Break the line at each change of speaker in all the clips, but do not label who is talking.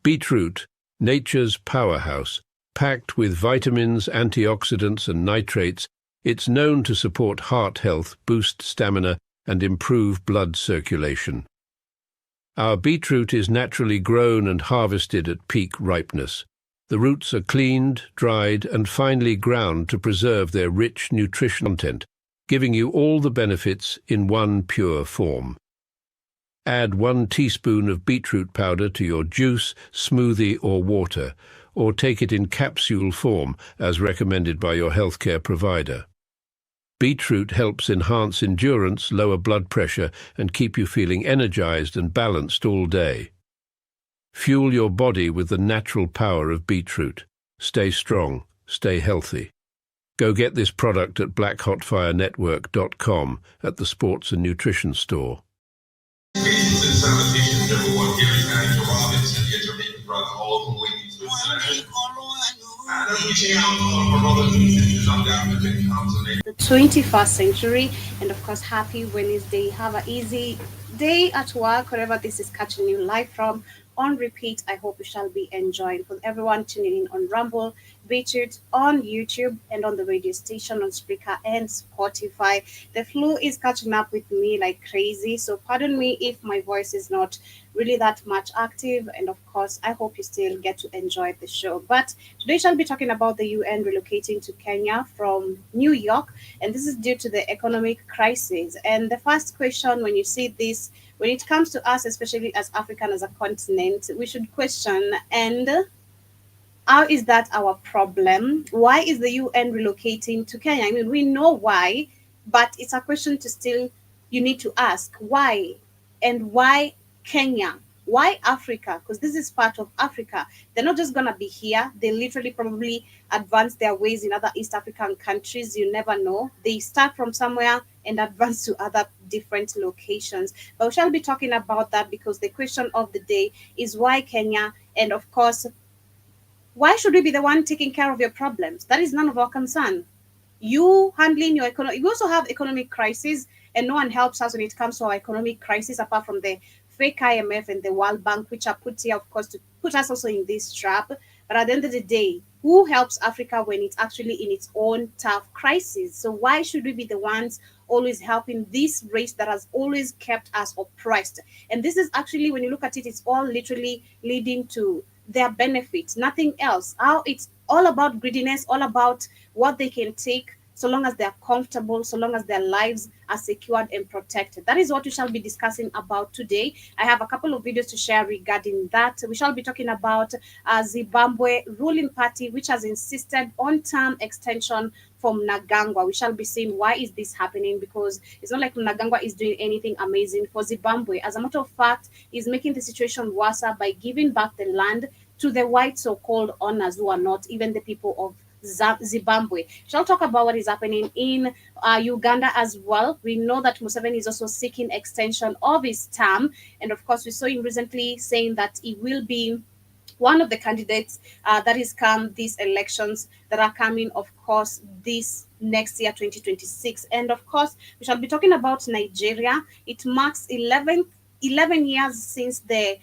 Beetroot, nature's powerhouse. Packed with vitamins, antioxidants, and nitrates, it's known to support heart health, boost stamina, and improve blood circulation. Our beetroot is naturally grown and harvested at peak ripeness. The roots are cleaned, dried, and finely ground to preserve their rich nutrition content, giving you all the benefits in one pure form. Add 1 teaspoon of beetroot powder to your juice, smoothie, or water, or take it in capsule form as recommended by your healthcare provider. Beetroot helps enhance endurance, lower blood pressure, and keep you feeling energized and balanced all day. Fuel your body with the natural power of beetroot. Stay strong, stay healthy. Go get this product at blackhotfirenetwork.com at the Sports and Nutrition Store.
Greetings and salutations, everyone. Here is Andrew Robinson, your Jamaican brother, all the way to Switzerland. And I'm reaching out to all my brothers and sisters on the African continent.
The 21st century, and of course, happy Wednesday. Have an easy day at work, wherever this is catching you live from. On repeat, I hope you shall be enjoying. For everyone tuning in on Rumble, Beetroot, on YouTube, and on the radio station, on Spreaker and Spotify. The flu is catching up with me like crazy, so pardon me if my voice is not really that much active, and of course, I hope you still get to enjoy the show. But today, shall be talking about the UN relocating to Kenya from New York, and this is due to the economic crisis. And the first question when you see this, when it comes to us, especially as African as a continent, we should question, and how is that our problem? Why is the UN relocating to Kenya? I mean, we know why, but it's a question to still, you need to ask why, and why Kenya? Why Africa? Because this is part of Africa. They're not just going to be here. They literally probably advance their ways in other East African countries. You never know. They start from somewhere and advance to other different locations. But we shall be talking about that because the question of the day is why Kenya? And of course, why should we be the one taking care of your problems? That is none of our concern. You handling your economy. We also have economic crisis, and no one helps us when it comes to our economic crisis apart from the fake IMF and the World Bank, which are put here, of course, to put us also in this trap. But at the end of the day, who helps Africa when it's actually in its own tough crisis? So why should we be the ones always helping this race that has always kept us oppressed? And this is actually, when you look at it, it's all literally leading to their benefit, nothing else. How it's all about greediness, all about what they can take, so long as they're comfortable, so long as their lives are secured and protected. That is what we shall be discussing about today. I have a couple of videos to share regarding that. We shall be talking about Zimbabwe ruling party, which has insisted on term extension from Nagangwa. We shall be seeing why is this happening, because it's not like Nagangwa is doing anything amazing for Zimbabwe. As a matter of fact, is making the situation worse by giving back the land to the white so-called owners who are not even the people of Zimbabwe. Shall talk about what is happening in Uganda as well. We know that Museveni is also seeking extension of his term, and of course we saw him recently saying that he will be one of the candidates that is come these elections that are coming, of course, this next year, 2026. And of course, we shall be talking about Nigeria. It marks 11 years since the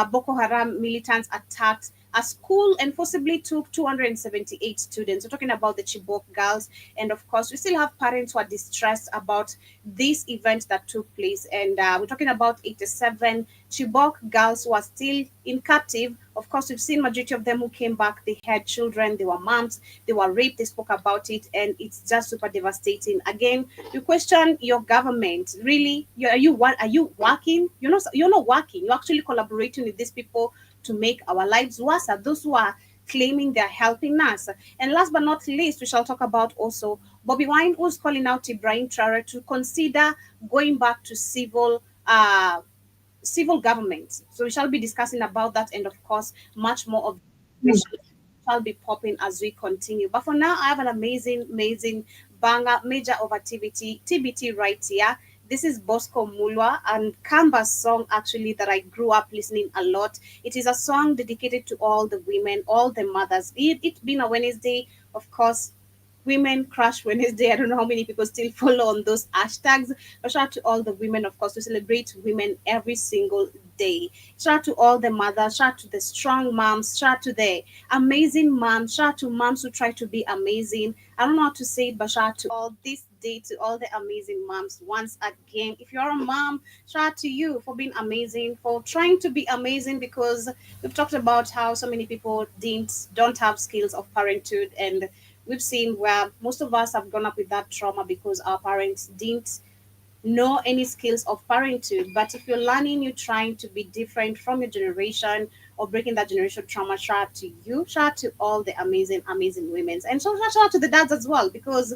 Boko Haram militants attacked a school and forcibly took 278 students. We're talking about the Chibok girls. And of course, we still have parents who are distressed about this event that took place. And we're talking about 87 Chibok girls who are still in captive. Of course, we've seen majority of them who came back. They had children, they were moms, they were raped, they spoke about it, and it's just super devastating. Again, you question your government. Really, are you working? You're not working. You're actually collaborating with these people to make our lives worse. Those who are claiming they're helping us. And last but not least, we shall talk about also Bobby Wine, who's calling out Ibrahim Traore to consider going back to civil government. So we shall be discussing about that, and of course, much more of shall be popping as we continue. But for now, I have an amazing banger, major over TBT right here. This is Bosco Mulwa and Kamba's song, actually, that I grew up listening a lot. It is a song dedicated to all the women, all the mothers. It being a Wednesday, of course, Women Crush Wednesday. I don't know how many people still follow on those hashtags. But shout out to all the women, of course, to celebrate women every single day. Shout out to all the mothers. Shout out to the strong moms. Shout out to the amazing moms. Shout out to moms who try to be amazing. I don't know how to say it, but shout out to all this day to all the amazing moms once again. If you're a mom, shout out to you for being amazing, for trying to be amazing, because we've talked about how so many people don't have skills of parenthood, and we've seen where most of us have gone up with that trauma because our parents didn't know any skills of parenthood. But if you're learning, you're trying to be different from your generation or breaking that generation trauma, shout out to you. Shout out to all the amazing, amazing women. And so shout out to the dads as well, because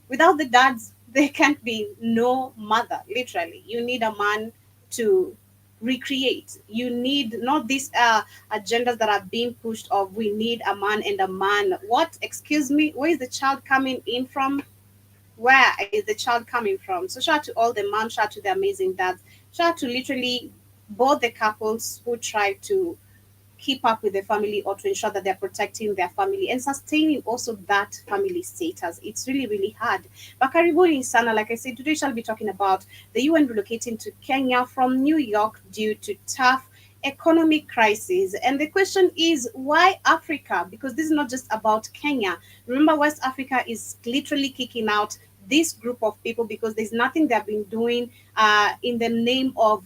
without the dads, there can't be no mother, literally. You need a man to recreate. You need not these agendas that are being pushed of we need a man and a man. What? Excuse me? Where is the child coming in from? Where is the child coming from? So shout out to all the moms, shout out to the amazing dads, shout out to literally both the couples who try to keep up with the family or to ensure that they're protecting their family and sustaining also that family status. It's really, really hard. But karibuni sana, like I said, today shall be talking about the UN relocating to Kenya from New York due to tough economic crisis. And the question is, why Africa? Because this is not just about Kenya. Remember, West Africa is literally kicking out this group of people because there's nothing they've been doing in the name of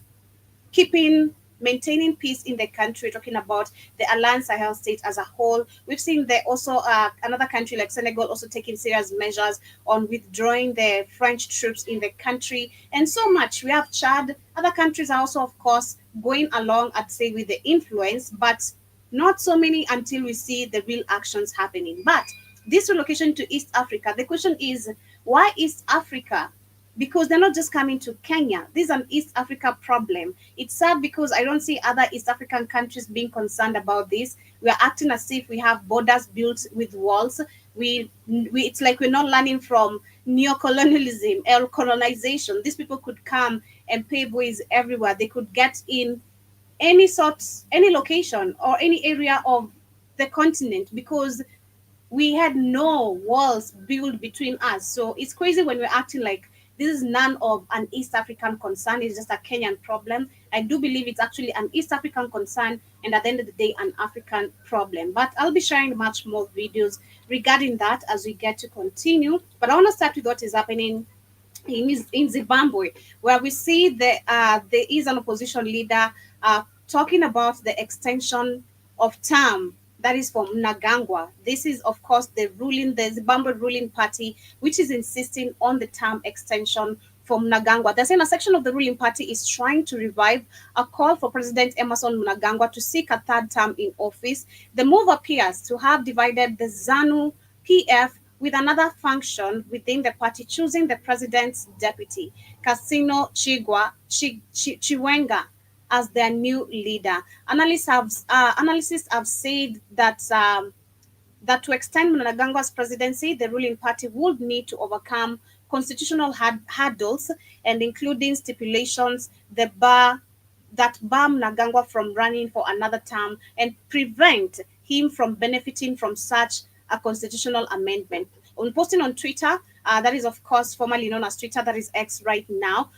keeping maintaining peace in the country, talking about the Alliance Sahel state as a whole. We've seen there also another country like Senegal also taking serious measures on withdrawing the French troops in the country, and so much. We have Chad. Other countries are also, of course, going along, I'd say, with the influence, but not so many until we see the real actions happening. But this relocation to East Africa, the question is, why East Africa? Because they're not just coming to Kenya. This is an East Africa problem. It's sad because I don't see other East African countries being concerned about this. We are acting as if we have borders built with walls. We it's like we're not learning from neo-colonialism or colonization. These people could come and pave ways everywhere. They could get in any location or any area of the continent because we had no walls built between us. So it's crazy when we're acting like this is none of an East African concern. It's just a Kenyan problem. I do believe it's actually an East African concern and at the end of the day, an African problem. But I'll be sharing much more videos regarding that as we get to continue. But I want to start with what is happening in Zimbabwe, where we see there is an opposition leader talking about the extension of term that is from Nagangwa. This is, of course, the Zimbabwe ruling party, which is insisting on the term extension from Mnangagwa. They're saying a section of the ruling party is trying to revive a call for President Emerson Mnangagwa to seek a third term in office. The move appears to have divided the ZANU PF with another function within the party choosing the president's deputy, Casino Chiwenga, as their new leader. Analysts have said that to extend Mnangagwa's presidency, the ruling party would need to overcome constitutional hurdles and including stipulations that bar Mnangagwa from running for another term and prevent him from benefiting from such a constitutional amendment. On posting on Twitter, that is, of course, formerly known as Twitter, that is X right now,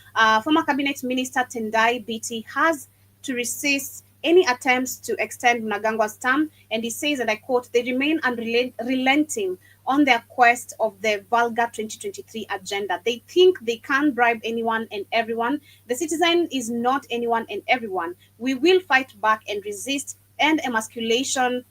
former cabinet minister Tendai Biti has to resist any attempts to extend Mnangagwa's term, and he says, and I quote, they remain unrelenting on their quest of the vulgar 2023 agenda. They think they can't bribe anyone and everyone. The citizen is not anyone and everyone. We will fight back and resist and the emasculation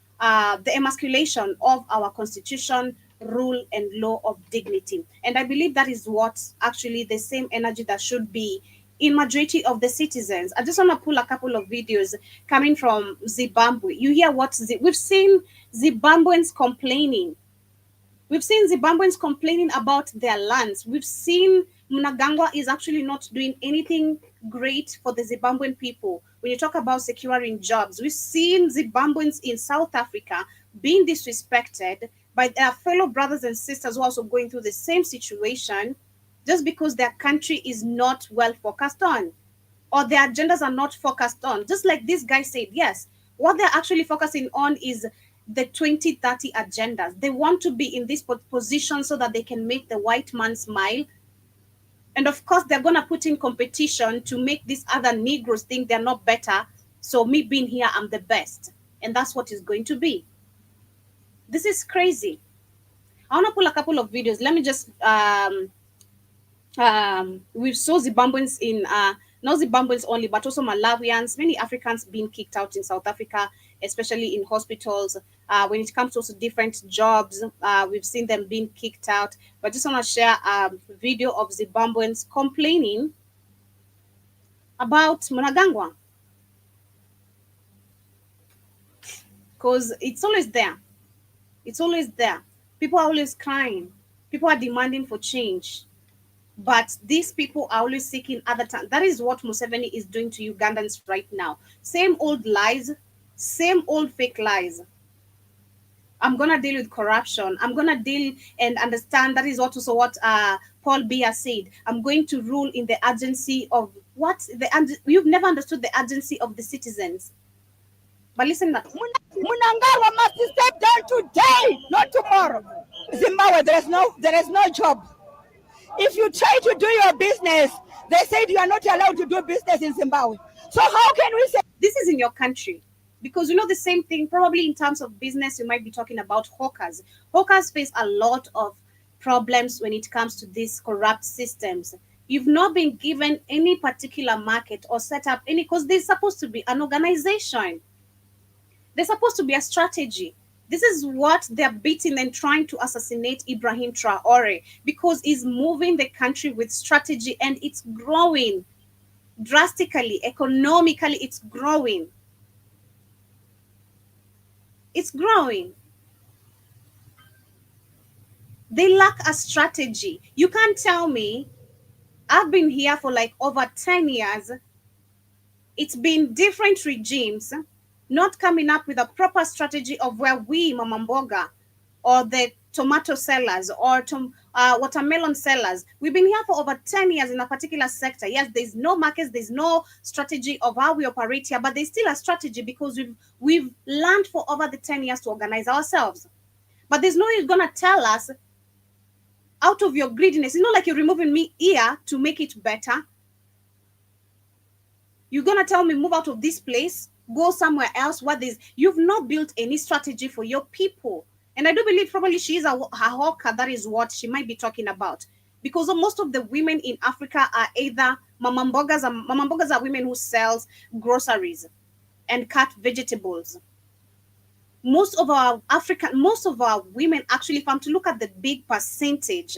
of our constitution, rule, and law of dignity. And I believe that is what actually the same energy that should be in majority of the citizens. I just want to pull a couple of videos coming from Zimbabwe. You hear what we've seen Zimbabweans complaining. We've seen Zimbabweans complaining about their lands. We've seen Mnangagwa is actually not doing anything great for the Zimbabwean people. When you talk about securing jobs, we've seen Zimbabweans in South Africa being disrespected by their fellow brothers and sisters who are also going through the same situation just because their country is not well focused on or their agendas are not focused on. Just like this guy said, yes, what they're actually focusing on is the 2030 agendas. They want to be in this position so that they can make the white man smile. And of course, they're going to put in competition to make these other Negroes think they're not better. So me being here, I'm the best. And that's what it's going to be. This is crazy. I want to pull a couple of videos. Let me just we saw Zimbabweans in not Zimbabweans only, but also Malawians, many Africans being kicked out in South Africa, especially in hospitals. When it comes to also different jobs, we've seen them being kicked out. But I just want to share a video of Zimbabweans complaining about Mnangagwa, because it's always there. It's always there. People are always crying. People are demanding for change. But these people are always seeking other time. That is what Museveni is doing to Ugandans right now. Same old lies, same old fake lies. I'm going to deal with corruption. I'm going to deal and understand. That is also what Paul Biya said. I'm going to rule in the urgency of what? You've never understood the urgency of the citizens. But listen that.
Mnangagwa must step down today, not tomorrow. Zimbabwe, there is no job. If you try to do your business, they said you are not allowed to do business in Zimbabwe. So how can we say
this is in your country? Because you know the same thing, probably in terms of business, you might be talking about hawkers. Hawkers face a lot of problems when it comes to these corrupt systems. You've not been given any particular market or set up any, because there's supposed to be an organization. There's supposed to be a strategy. This is what they're beating and trying to assassinate Ibrahim Traore, because he's moving the country with strategy and it's growing drastically. Economically, it's growing. It's growing. They lack a strategy. You can't tell me, I've been here for like over 10 years. It's been different regimes not coming up with a proper strategy of where we, Mama Mboga, or the tomato sellers or watermelon sellers, we've been here for over 10 years in a particular sector. Yes, there's no markets, there's no strategy of how we operate here, but there's still a strategy because we've learned for over the 10 years to organize ourselves. But there's no you're gonna tell us out of your greediness. It's not like you're removing me here to make it better. You're gonna tell me move out of this place, go somewhere else where you've not built any strategy for your people. And I do believe probably she is a hawker. That is what she might be talking about. Because most of the women in Africa are either Mama Mbogas. Mama Mbogas are women who sells groceries and cut vegetables. Most of our women actually, if I'm to look at the big percentage,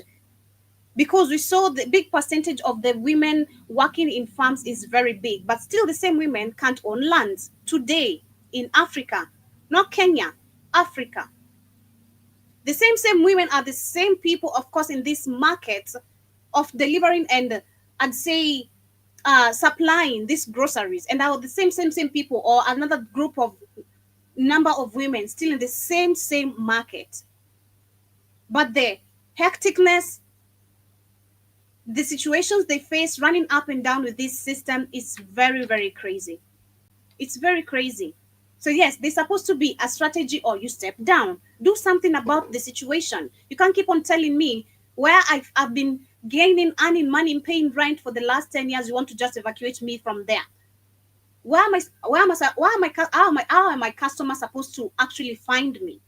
because we saw the big percentage of the women working in farms is very big, but still the same women can't own lands today in Africa, not Kenya, Africa. The same women are the same people, of course, in this market of delivering and I'd say supplying these groceries, and are the same people or another group of number of women still in the same market. But the hecticness, the situations they face running up and down with this system is very, very crazy. It's very crazy. So yes, there's supposed to be a strategy, or you step down, do something about the situation. You can't keep on telling me where I've been gaining, earning money, paying rent for the last 10 years. You want to just evacuate me from there. How are my customers supposed to actually find me?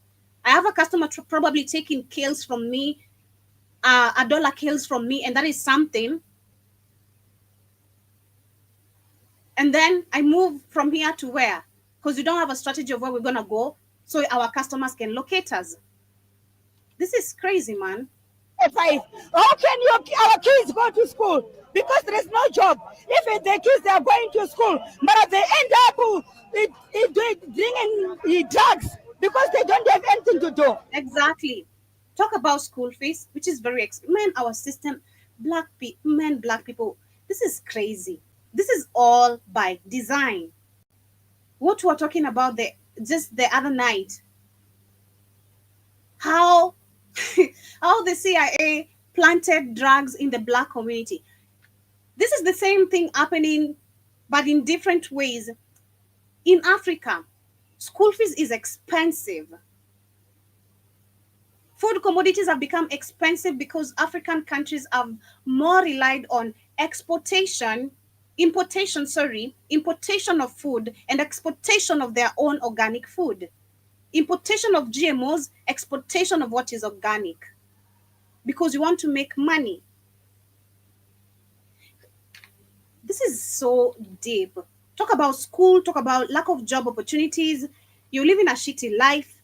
I have a customer probably taking kills from me, $1 kills from me, and that is something. And then I move from here to where? Because you don't have a strategy of where we're gonna go, so our customers can locate us. This is crazy, man.
how can our kids go to school? Because there is no job. Even the kids, they are going to school, but they end up drinking drugs because they don't have anything to do.
Exactly. Talk about school fees, which is very man, our system, black people, this is crazy. This is all by design. What we're talking about just the other night, how the CIA planted drugs in the black community. This is the same thing happening, but in different ways. In Africa, school fees is expensive. Food commodities have become expensive because African countries have more relied on importation of food and exportation of their own organic food. Importation of GMOs, exportation of what is organic. Because you want to make money. This is so deep. Talk about school, talk about lack of job opportunities. You're living a shitty life.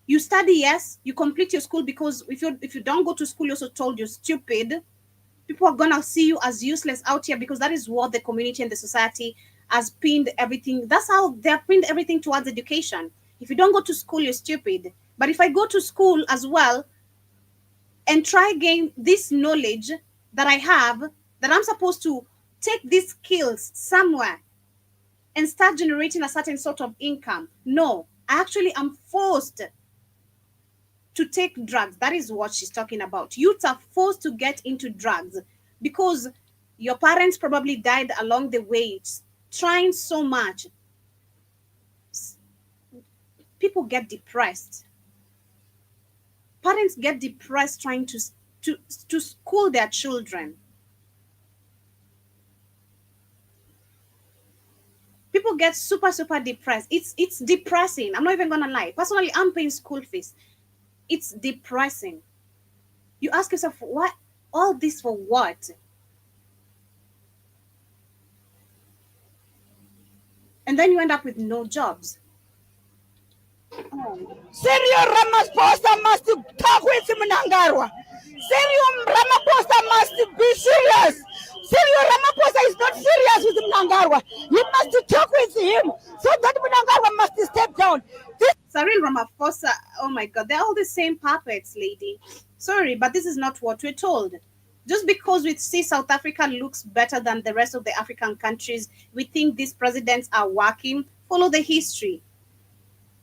You study, yes, you complete your school, because if you don't go to school, you're also told you're stupid. People are gonna see you as useless out here, because that is what the community and the society has pinned everything. That's how they're pinned everything towards education. If you don't go to school, you're stupid. But if I go to school as well and try gain this knowledge that I have, that I'm supposed to take these skills somewhere and start generating a certain sort of income. No, I actually am forced to take drugs. That is what she's talking about. Youths are forced to get into drugs because your parents probably died along the way, trying so much. People get depressed. Parents get depressed trying to school their children. People get super depressed. It's depressing. I'm not even gonna lie. Personally, I'm paying school fees. It's depressing. You ask yourself, what? All this for what? And then you end up with no jobs.
Serio Ramaphosa must talk with Mnangagwa. Serio Ramaphosa must be serious. Serio Ramaphosa is not serious with Mnangagwa. You must talk with him so that Mnangagwa must step down.
Cyril Ramaphosa, oh my God, they're all the same puppets, lady. Sorry, but this is not what we're told. Just because we see South Africa looks better than the rest of the African countries, we think these presidents are working. Follow the history.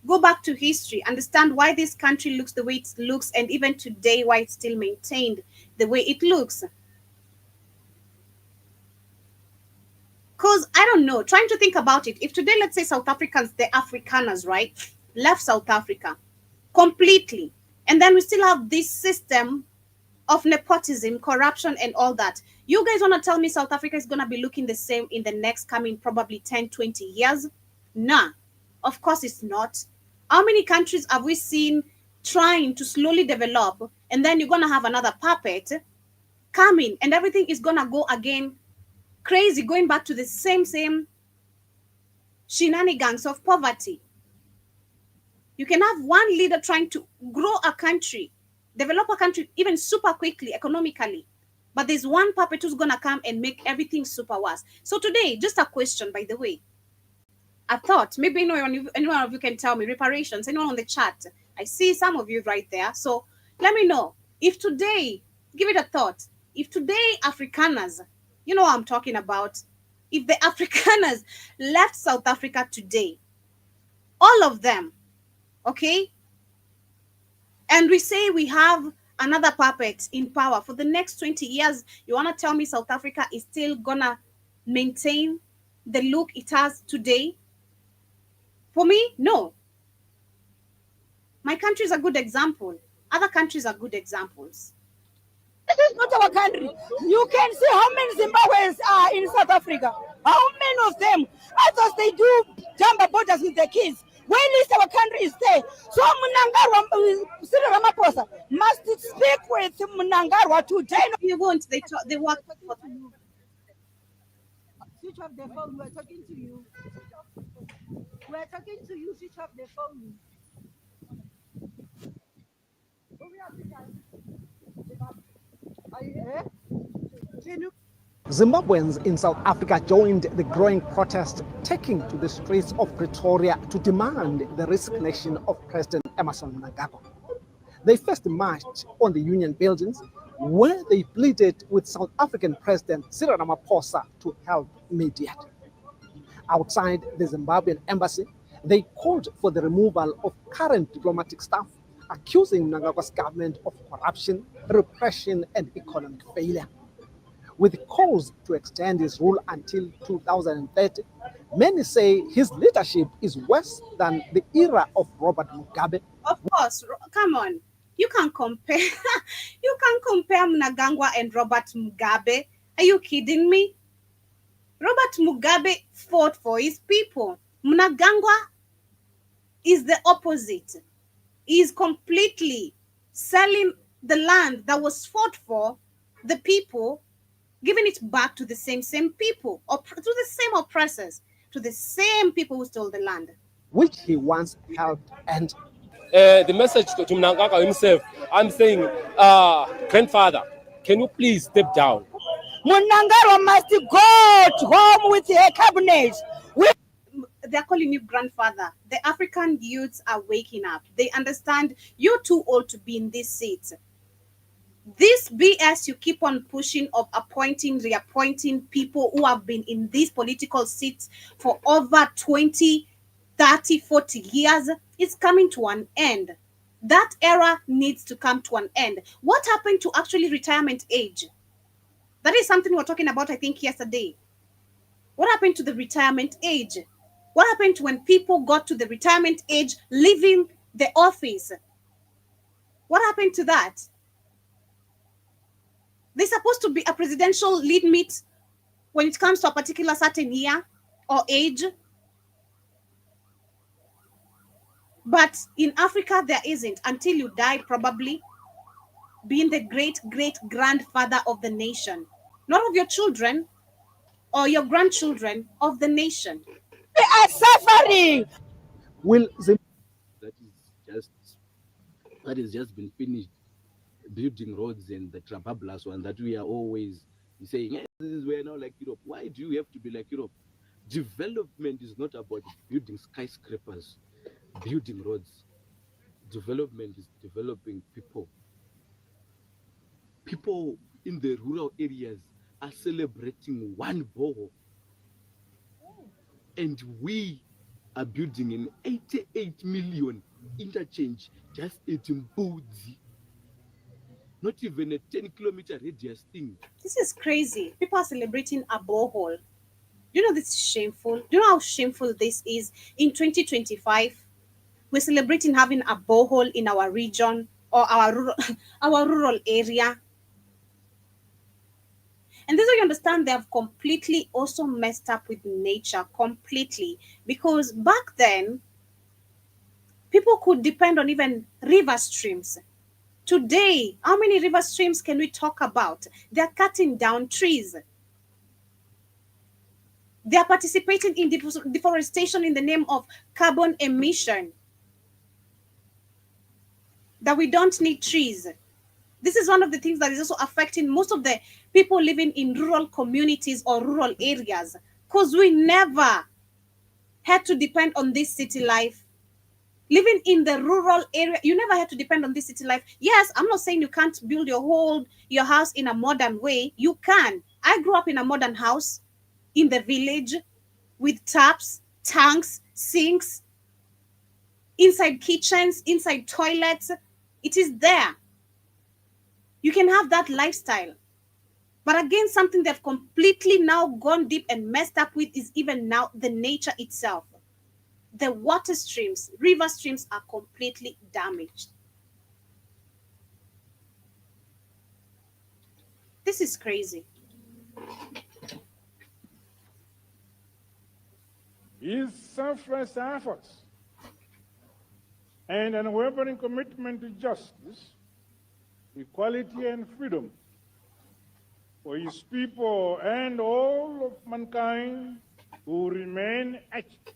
Go back to history. Understand why this country looks the way it looks, and even today, why it's still maintained the way it looks. Because, I don't know, trying to think about it. If today, let's say South Africans, the Afrikaners, right, left South Africa completely, and then we still have this system of nepotism, corruption, and all that. You guys want to tell me South Africa is going to be looking the same in the next coming probably 10, 20 years? Nah, of course it's not. How many countries have we seen trying to slowly develop, and then you're going to have another puppet coming, and everything is going to go again crazy, going back to the same shenanigans of poverty. You can have one leader trying to grow a country, develop a country even super quickly economically, but there's one puppet who's going to come and make everything super worse. So today, just a question, by the way. I thought maybe anyone of you can tell me reparations, anyone on the chat. I see some of you right there. So let me know if today, give it a thought. If today Afrikaners, you know what I'm talking about, if the Afrikaners left South Africa today, all of them, okay, and we say we have another puppet in power for the next 20 years, you want to tell me South Africa is still gonna maintain the look it has today? For me, no. My country is a good example. Other countries are good examples.
This is not our country. You can see how many Zimbabweans are in South Africa. How many of them? Others, they do jump borders with their kids. Where is our country is there? So Cyril Ramaphosa must speak with Mnangagwa today.
You won't. They work.
Switch off the phone. We're talking to you. We're talking to you. Switch off the phone.
Zimbabweans in South Africa joined the growing protest, taking to the streets of Pretoria to demand the resignation of President Emmerson Mnangagwa. They first marched on the Union buildings, where they pleaded with South African President Cyril Ramaphosa to help mediate. Outside the Zimbabwean embassy, they called for the removal of current diplomatic staff, accusing Mnangagwa's government of corruption, repression, and economic failure. With calls to extend his rule until 2030, many say his leadership is worse than the era of Robert Mugabe.
Of course, come on. You can compare you can compare Mnangagwa and Robert Mugabe. Are you kidding me? Robert Mugabe fought for his people. Mnangagwa is the opposite. He is completely selling the land that was fought for the people, giving it back to the same people, or to the same oppressors, to the same people who stole the land.
which he once helped end.
The message to Mnangagwa himself, I'm saying, grandfather, can you please step down?
Mnangagwa must go to home with her cabinet.
They're calling you grandfather. The African youths are waking up. They understand you're too old to be in this seat. This BS you keep on pushing of appointing, reappointing people who have been in these political seats for over 20, 30, 40 years is coming to an end. That era needs to come to an end. What happened to actually retirement age? That is something we were talking about, I think, yesterday. What happened to the retirement age? What happened to when people got to the retirement age leaving the office? What happened to that? There's supposed to be a presidential limit when it comes to a particular certain year or age. But in Africa, there isn't until you die, probably being the great-great-grandfather of the nation, not of your children or your grandchildren, of the nation.
We are suffering.
Will
that is just been finished building roads and the trabablas one that we are always saying, yes, this is where now like Europe. Why do you have to be like Europe? Development is not about building skyscrapers, building roads. Development is developing people. People in the rural areas are celebrating one borehole. And we are building an 88 million interchange just at Mbudzi. Not even a 10-kilometer radius thing.
This is crazy. People are celebrating a borehole. Do you know this is shameful? Do you know how shameful this is? In 2025, we're celebrating having a borehole in our region or our rural, our rural area. And this is how you understand they have completely also messed up with nature completely. Because back then, people could depend on even river streams. Today, how many river streams can we talk about? They're cutting down trees. They are participating in deforestation in the name of carbon emission. That we don't need trees. This is one of the things that is also affecting most of the people living in rural communities or rural areas, because we never had to depend on this city life. Living in the rural area, you never had to depend on this city life. Yes, I'm not saying you can't build your house in a modern way. You can. I grew up in a modern house in the village with taps, tanks, sinks, inside kitchens, inside toilets. It is there. You can have that lifestyle. But again, something they've completely now gone deep and messed up with is even now the nature itself. The water streams, river streams are completely damaged. This is crazy.
His selfless efforts and an unwavering commitment to justice, equality, and freedom for his people and all of mankind who remain active.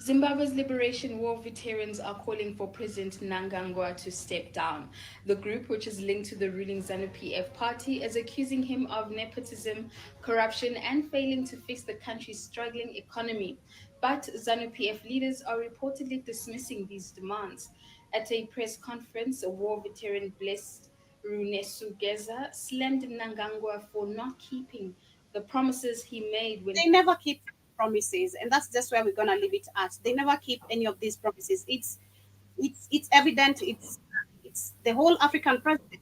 Zimbabwe's Liberation War veterans are calling for President Mnangagwa to step down. The group, which is linked to the ruling ZANU-PF party, is accusing him of nepotism, corruption, and failing to fix the country's struggling economy. But ZANU-PF leaders are reportedly dismissing these demands. At a press conference, a war veteran Blessed Runesugeza slammed Mnangagwa for not keeping the promises he made when
they never keep promises, and that's just where we're gonna leave it at. They never keep any of these promises. It's evident. It's the whole African president.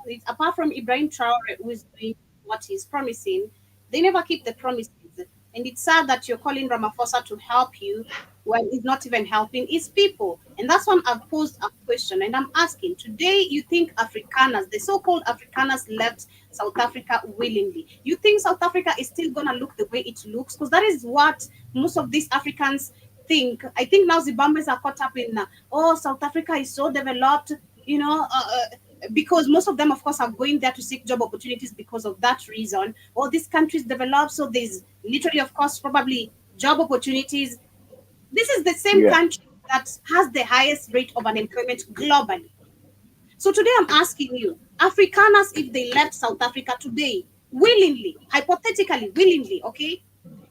It's, apart from Ibrahim Traore, who is doing what he's promising, they never keep the promises. And it's sad that you're calling Ramaphosa to help you, well, is not even helping its people. And that's why I've posed a question and I'm asking today, you think Afrikaners, the so-called Afrikaners left South Africa willingly? You think South Africa is still gonna look the way it looks? Because that is what most of these Africans think. I think now Zimbabweans are caught up in, oh, South Africa is so developed, you know, because most of them, of course, are going there to seek job opportunities because of that reason. All these countries develop, so there's literally, of course, probably job opportunities. This is the same
Yeah.
country that has the highest rate of unemployment globally. So today I'm asking you, Afrikaners, if they left South Africa today, willingly, hypothetically, willingly, okay?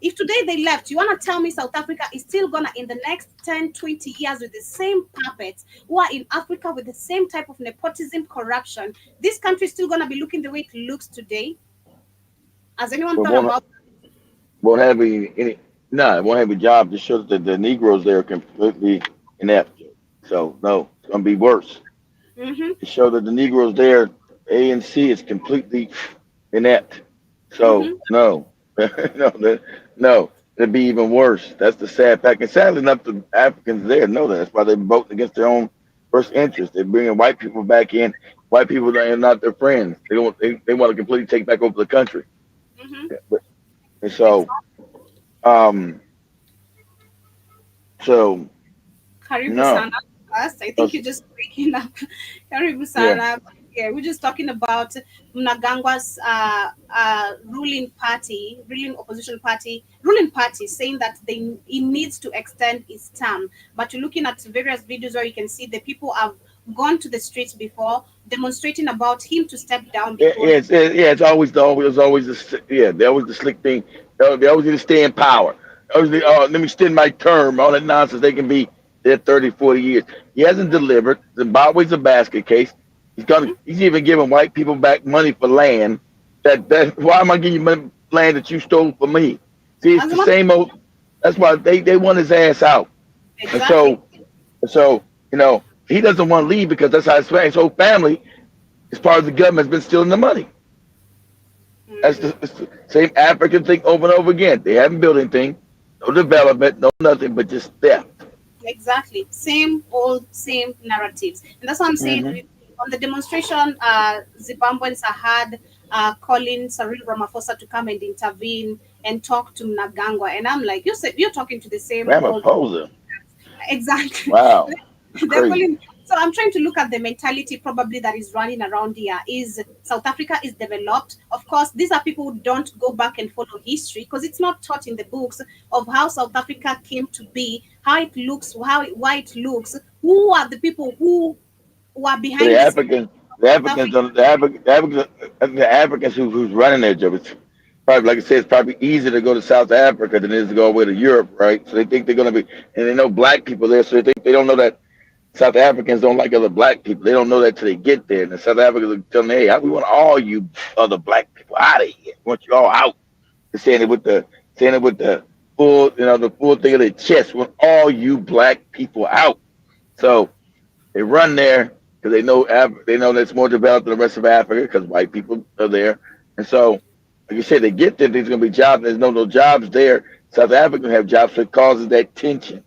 If today they left, you want to tell me South Africa is still going to, in the next 10, 20 years, with the same puppets who are in Africa with the same type of nepotism, corruption, this country is still going to be looking the way it looks today? Has anyone
But
thought about
won't have any no, it won't have a job to show that the Negroes there are completely inept. So no, it's gonna be worse.
mm-hmm,
To show that the Negroes there, ANC is completely inept. So
mm-hmm.
no, no, it'd be even worse. That's the sad fact. And sadly enough, the Africans there know that. That's why they're voting against their own first interest. They're bringing white people back in. White people that are not their friends. They want to completely take back over the country.
Mm-hmm.
And so um so
Karibu
no.
Sana first. I think
Us-
you're just breaking up. Karibu
Yeah.
Sana. Yeah, we're just talking about Mnangagwa's ruling party, saying that it needs to extend its term. But you're looking at various videos where you can see the people have gone to the streets before demonstrating about him to step down because
It's always yeah, they always the slick thing. They always need to stay in power. Always, oh, let me extend my term. All that nonsense. They can be there 30, 40 years. He hasn't delivered. Zimbabwe's a basket case. He's even giving white people back money for land. That why am I giving you money, land that you stole from me? See, it's
as
the
a matter
same old. That's why they want his ass out. And
exactly.
so he doesn't want to leave because that's how his whole family, as part of the government, has been stealing the money. It's the same African thing over and over again. They haven't built anything, no development, no nothing, but just theft.
Exactly. Same old, same narratives. And that's what I'm saying.
Hmm.
On the demonstration, Zimbabweans had calling Cyril Ramaphosa to come and intervene and talk to Mnangagwa. And I'm like, you said you're talking to the same old.
Ramaphosa.
Exactly.
Wow, that's
They're
crazy.
calling. So I'm trying to look at the mentality probably that is running around here. Is South Africa is developed? Of course, these are people who don't go back and follow history because it's not taught in the books of how South Africa came to be, how it looks, why it looks, who are the people who are
So the
behind this
Africans, the
South
Africans,
Africa.
the Africans who's running their job. It's probably, like I said, it's probably easier to go to South Africa than it is to go away to Europe, right? So they think they're going to be, and they know black people there, so they don't know that South Africans don't like other black people. They don't know that till they get there. And the South Africans are telling them, hey, we want all you other black people out of here. We want you all out. They're saying it with the full, the full thing of their chest. We want all you black people out. So they run there because they know that's more developed than the rest of Africa because white people are there. And so, like you said, they get there, there's going to be jobs. There's no jobs there. South Africans have jobs, so it causes that tension.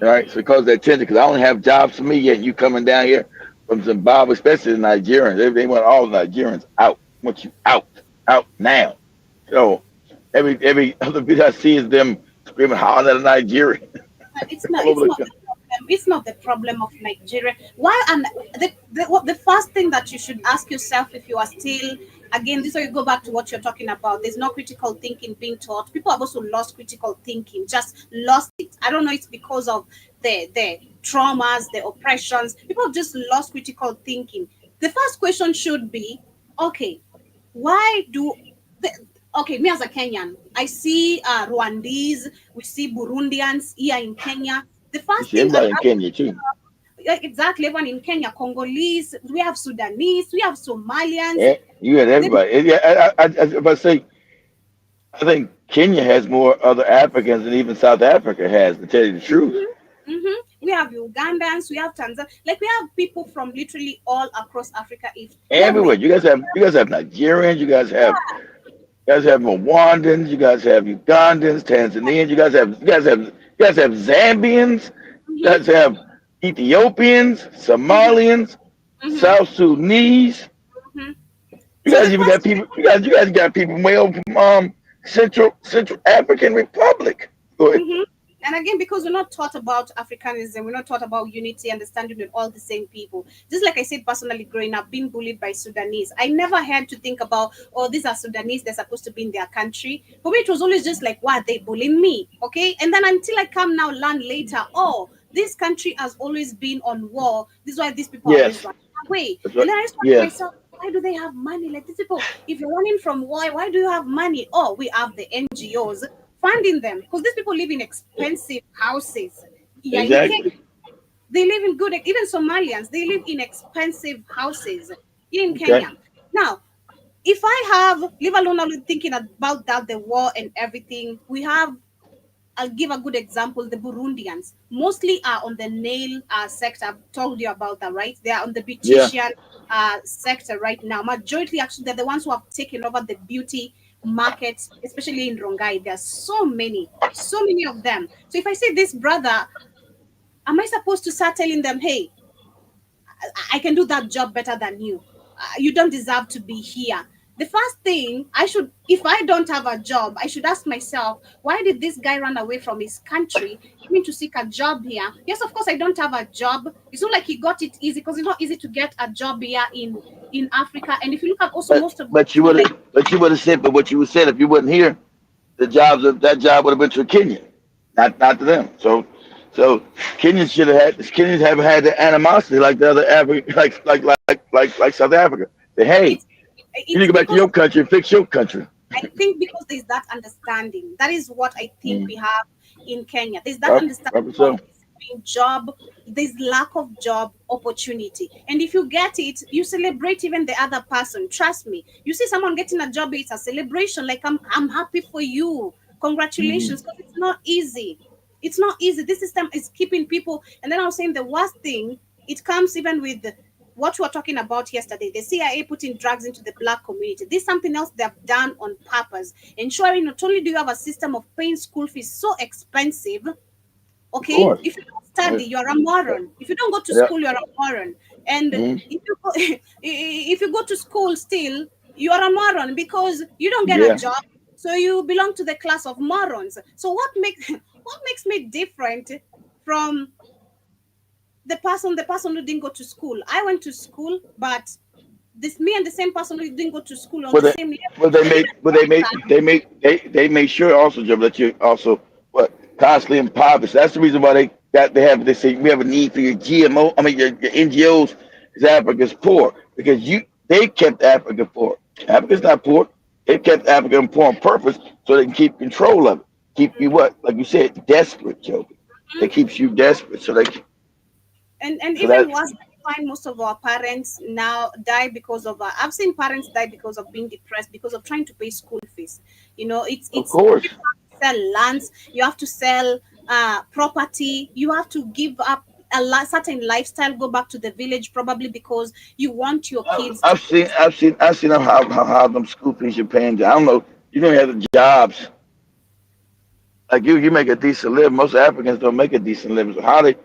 All right, so it causes that tension because I don't have jobs for me yet. You coming down here from Zimbabwe, especially the Nigerians, they want all Nigerians out. Want you out now. So every other video I see is them screaming, hollering at a Nigerian
It's not.
all over
It's
the
not the
country.
problem. It's not the problem of Nigeria. Why? And the first thing that you should ask yourself if you are still again, this is where you go back to what you're talking about. There's no critical thinking being taught. People have also lost critical thinking, just lost it. I don't know. It's because of the traumas, the oppressions. People have just lost critical thinking. The first question should be, okay, why do the, okay, me as a Kenyan, I see Rwandese, we see Burundians here in Kenya. The
You
first
see
thing I
everybody in Kenya too.
yeah, exactly, everyone in Kenya, Congolese, we have Sudanese, we have Somalians.
Yeah, you had
The,
everybody. Yeah, if I say, I think Kenya has more other Africans than even South Africa has, to tell you the truth.
we have Ugandans, we have Tanzania, like we have people from literally all across Africa. If we have
Everywhere. You guys have Nigerians, you guys have Rwandans, you guys have Ugandans, Tanzanians, you guys have You guys have Zambians. You
Mm-hmm.
guys have Ethiopians,
Mm-hmm.
Somalians,
Mm-hmm.
South Sudanese.
Mm-hmm.
You
So
guys
the
even got
question,
people. You guys got people way over from Central African Republic. Go ahead.
hmm and again, because we're not taught about Africanism, we're not taught about unity, understanding with all the same people. Just like I said, personally, growing up, being bullied by Sudanese, I never had to think about, oh, these are Sudanese, they're supposed to be in their country. For me, it was always just like, why are they bullying me? Okay. And then until I come now, learn later, oh, this country has always been on war. This is why these people are always
Yes.
running away.
That's
And
right.
then I just ask
Yes.
myself, why do they have money? Like these people, if you're running from why do you have money? Oh, we have the NGOs funding them because these people live in expensive houses. Yeah, in Kenya,
Exactly.
they live in good, even Somalians, they live in expensive houses here in
Okay.
Kenya. Now, if I have, leave alone only thinking about that, the war and everything, we have, I'll give a good example. The Burundians mostly are on the nail sector. I've told you about that, right? They are on the
Yeah.
beautician sector right now. Majority, actually, they're the ones who have taken over the beauty market, especially in Rongai. There are so many of them. So if I say this brother, am I supposed to start telling them, hey, I can do that job better than you. You don't deserve to be here. The first thing I should, if I don't have a job, I should ask myself, why did this guy run away from his country, coming to seek a job here? Yes, of course, I don't have a job. It's not like he got it easy because it's not easy to get a job here in Africa. And if you look at also
But
most of
but you
people,
would
like,
have said, but what you would said if you wasn't here, the jobs of that job would have been to a Kenyan, not to them. So Kenyans haven't had the animosity like the other Africa, like South Africa. Say, hey,
it's
you need
it's
to go back to
because
your country and fix your country.
I think because there's that understanding. That is what I think we
Mm.
have in Kenya. There's that understanding
Probably
of
so.
discipline, job, there's lack of job opportunity. And if you get it, you celebrate even the other person. Trust me. You see someone getting a job, it's a celebration. Like I'm happy for you.
Hmm.
Congratulations. Because it's not easy. It's not easy. This system is keeping people. And then I was saying the worst thing, it comes even with what we were talking about yesterday, the CIA putting drugs into the black community. This is something else they have done on purpose, ensuring not only do you have a system of paying school fees so expensive,
Of
okay,
course.
if you don't
Yeah.
study, you're a moron. If you don't go to
Yeah.
school, you're a moron. And
Hmm.
if you go to school still, you're a moron because you don't get a
Yeah.
job. So you belong to the class of morons. So what makes what makes me different from the person who didn't go to school? I went to school, but this me and the same person who didn't go to school on
But
the
they,
same level.
but they
And
made,
even
but
better,
they made sure also, Joe, that you also what constantly impoverished. That's the reason why they say we have a need for your GMO. I mean your NGOs is Africa's poor because they kept Africa poor. Africa's not poor. They kept Africa poor on purpose so they can keep control of it. Keep you what, like you said, desperate, Joe. It keeps you desperate.
and
So
even
that
worse, I find most of our parents now die because of I've seen parents die because of being depressed because of trying to pay school fees.
of
It's
course.
people have to sell lands, you have to sell property, you have to give up certain lifestyle, go back to the village probably because you want your kids to go to
I've seen how them school fees are paying. I don't know. You don't have the jobs like you make a decent living. Most Africans don't make a decent living. So how they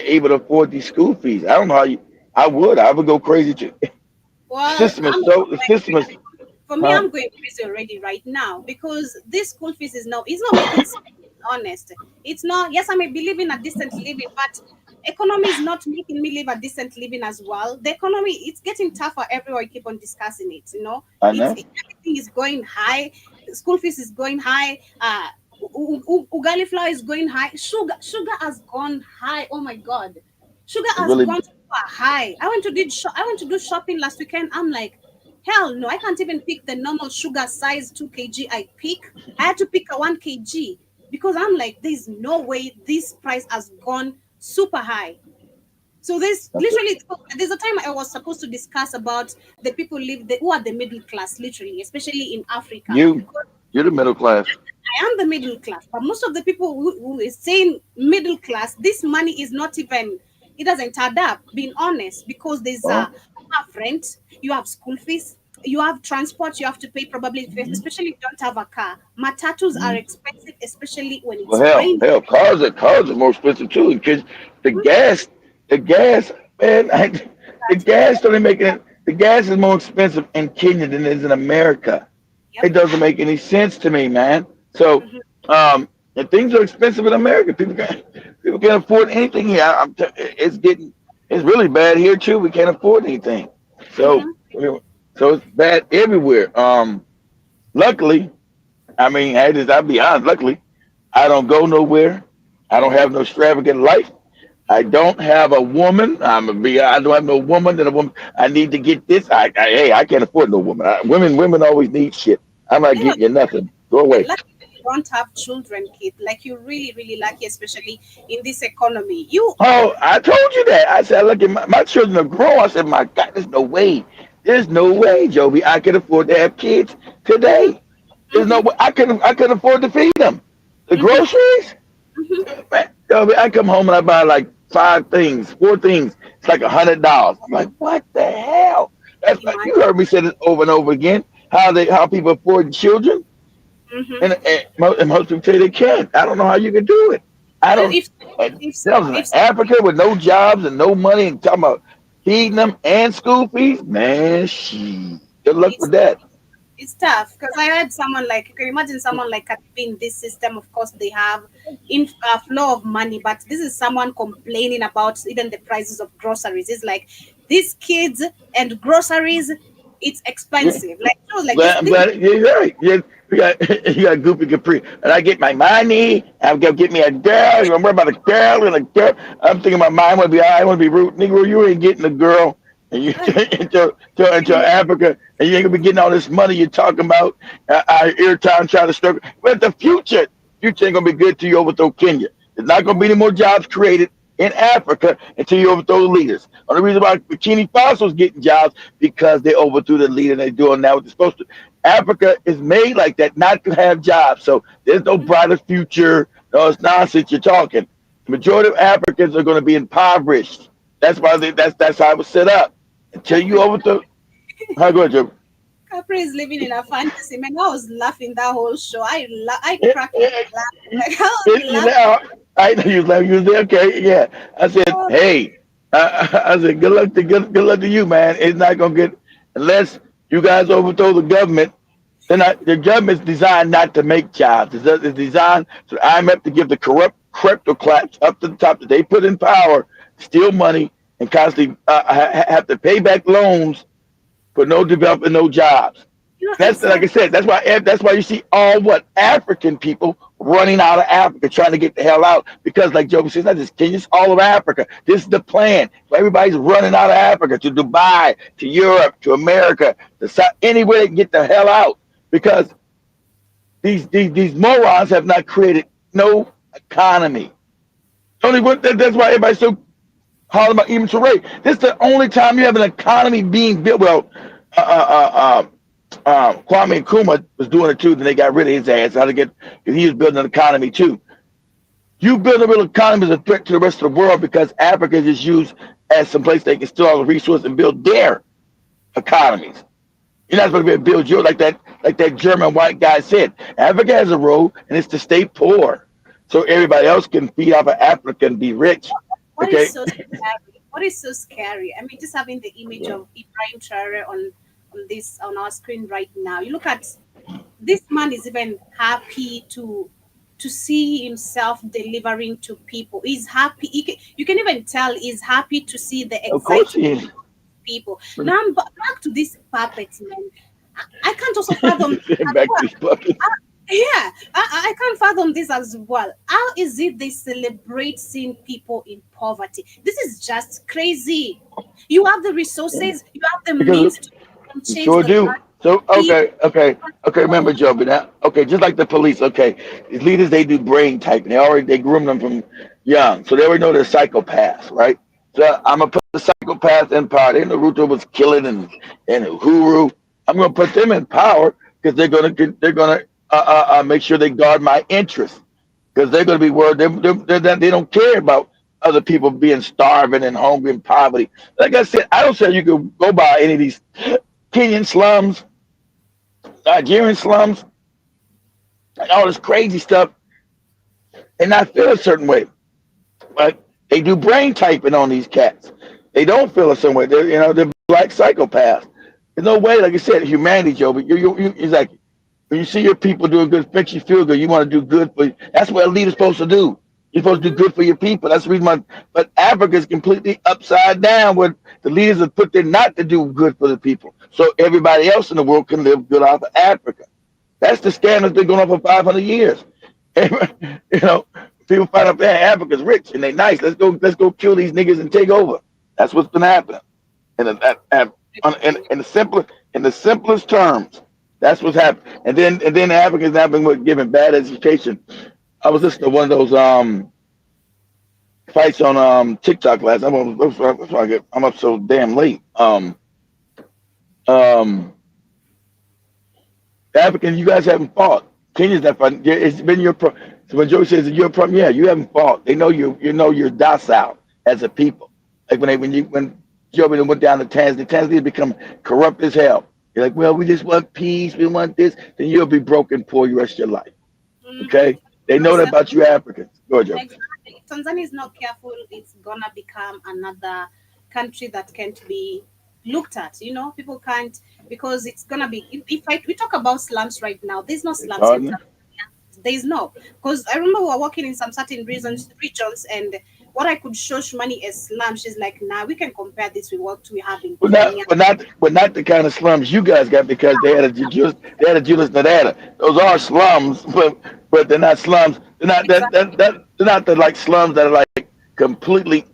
able to afford these school fees? I don't know how you. I would go crazy too.
well,
The system is,
for me,
huh?
I'm going crazy already right now because this school fees is now it's not making sense. Honest, it's not. Yes, I may be living a decent living, but economy is not making me live a decent living as well. The economy it's getting tougher everywhere. I keep on discussing it.
I
It's
know.
everything is going high. School fees is going high. Ugali flour is going high. Sugar has gone high. Oh my god, sugar
It
has
really.
gone super high. I went to do shopping last weekend. I'm like, hell no, I can't even pick the normal sugar size 2 kg I pick. I had to pick a 1 kg because I'm like, there's no way this price has gone super high. So there's literally there's a time I was supposed to discuss about the people who are the middle class, literally, especially in Africa.
You you're the middle class.
I am the middle class, but most of the people who is saying middle class, this money is not even, it doesn't add up, being honest, because there's
Well,
you have rent, you have school fees, you have transport, you have to pay probably, especially if you don't have a car. Matatus are expensive, especially when
Well,
it's raining.
cars are more expensive too because the
Mhm.
gas, the gas, man, the
That is
gas don't make it. The gas is more expensive in Kenya than it is in America.
yep.
It doesn't make any sense to me, man. So,
Mhm.
and things are expensive in America. People can't afford anything here. It's really bad here too. We can't afford anything. So,
Mhm.
so it's bad everywhere. Luckily, I mean, I'll be honest. Luckily, I don't go nowhere. I don't
Mhm.
have no extravagant life. I
Mhm.
don't have a woman. I don't have no woman. That a woman. I need to get this. Hey, I can't afford no woman. Women always need shit. I'm not
Yeah,
getting you nothing. Go
and
away.
lucky that you don't have children, kid. Like you're really, really lucky, especially in this economy. You
Oh, I told you that. I said, look, at my children are grown. I said, my God, there's no way. There's no way, Joby. I can afford to have kids
mhm,
today. There's no
mhm,
way. I can afford to feed them. The
mhm,
groceries.
mhm.
Man, Joby, I come home and I buy like four things. It's like $100. I'm like, what the hell? That's like
Imagine.
you heard me say this over and over again. How people afford children,
Mhm.
and most people tell you they can't. I don't know how you can do it. I
You know,
don't.
if
And
if
I was in
if
Africa with no jobs and no money and talking about feeding them and school fees. Man, she good luck
it's
with that.
it's tough because I heard someone like, you can imagine someone like in this system. Of course, they have in flow of money, but this is someone complaining about even the prices of groceries. It's like these kids and groceries, it's
Yeah.
expensive. Like it was like this.
Glad, I'm glad you're right. You got you got Goofy Capri, and I get my money. I'm gonna get me a girl. You worry about a girl and a girl. I'm thinking my mind would be I want to be rude, Negro. You ain't getting a girl, and you into Africa, and you ain't gonna be getting all this money you're talking about. Every time trying to struggle, but the future ain't gonna be good till you overthrow Kenya. There's not gonna be any more jobs created in Africa until you overthrow the leaders. Only reason why Bikini Faso's getting jobs because they overthrew the leader and they're doing now what they're supposed to. Africa is made like that not to have jobs. So there's no brighter future. No, it's nonsense you're talking. The majority of Africans are going to be impoverished. That's how it was set up. Until you
Capri,
overthrow. How good, Joe?
Capri is living in a fantasy. Man, I was laughing that whole show. I
Yeah,
cracked up
yeah,
laughing. Like I was
you
laughing.
know, I know you was like you was there. Okay, yeah. I said,
Oh,
hey, I said, good luck to you, man. It's not gonna get unless you guys overthrow the government. The government's designed not to make jobs. It's designed for the IMF to give the corrupt kleptocrats up to the top that they put in power, steal money, and constantly have to pay back loans for no development, no jobs. That's like I
exactly.
said. That's why you see all what African people running out of Africa, trying to get the hell out. Because like Joe says, not just Kenya, it's all of Africa. This is the plan. So everybody's running out of Africa to Dubai, to Europe, to America, to South, anywhere they can get the hell out. Because these morons have not created no economy. Only that's why everybody's so hard about even to rate. This is the only time you have an economy being built. Well, uh, uh, Kwame Nkrumah was doing it too. Then they got rid of his ass. How to get? Because he was building an economy too. You build a real economy as a threat to the rest of the world because Africa is just used as some place they can steal all the resources and build their economies. You're not supposed to be able to build your like that German white guy said. Africa has a role, and it's to stay poor, so everybody else can feed off of Africa and be rich.
What is
Okay.
so scary? What is so scary? I mean, just having the image
Yeah.
of Ibrahim Traore on our screen right now. You look at this man is even happy to see himself delivering to people. He's happy. You can even tell he's happy to see the
Of course
excitement
he is.
of people. Now I'm back to this puppets, man. I can't also fathom as
Back to
well.
these puppets.
Yeah, I can't fathom this as well. How is it they celebrate seeing people in poverty? This is just crazy. You have the resources, you have the
Because
means to
you
change
sure
the
do. So
country.
okay. Remember, Joe, but now, okay, just like the police. Okay, these leaders they do brain typing. They groom them from young, so they already know they're psychopaths, right? So I'm gonna put the psychopaths in power. They know Ruto was killing and Uhuru. I'm gonna put them in power because they're gonna make sure they guard my interests because they're gonna be worried. They don't care about other people being starving and hungry and poverty. Like I said, I don't say you can go by any of these. Kenyan slums, Nigerian slums, and all this crazy stuff, and not feel a certain way. But they do brain typing on these cats. They don't feel a certain way. They're black psychopaths. There's no way, like I said, humanity, Joe. But it's like when you see your people doing good, it makes you feel good. You want to do good for. That's what a leader's supposed to do. You're supposed to do good for your people. That's the reason why. But Africa is completely upside down, where the leaders have put there not to do good for the people, so everybody else in the world can live good out of Africa. That's the scam that's been going on for 500 years. you know, people find out that Africa's rich and they nice. Let's go kill these niggas and take over. That's what's been happening. In the simplest terms, that's what's happening. And then Africans have been given bad education. I was listening to one of those fights on TikTok last. I'm up so damn late. Africans, you guys haven't fought. Kenyans not fighting. Yeah, it's been your pro. So when Joe says you're a problem, yeah, you haven't fought. They know you're docile as a people. Like when Joe went down to Tanzania become corrupt as hell. You're like, well, we just want peace, we want this. Then you'll be broken poor the rest of your life. Okay, they know that about you Africans. Go ahead, Joe.
Exactly. Tanzania is not careful, it's gonna become another country that can't be looked at. People can't, because it's gonna be. If we talk about slums right now, there's no slums in
Pardon?
Tanzania. There's no, because I remember we were working in some certain regions, and what I could show Shmani as slums, she's like, nah, we can compare this with what we have in
But
Kenya.
not the kind of slums you guys got because they had a Julius Nadata. Those are slums, but they're not slums. They're not
Exactly.
they're not the like slums that are like completely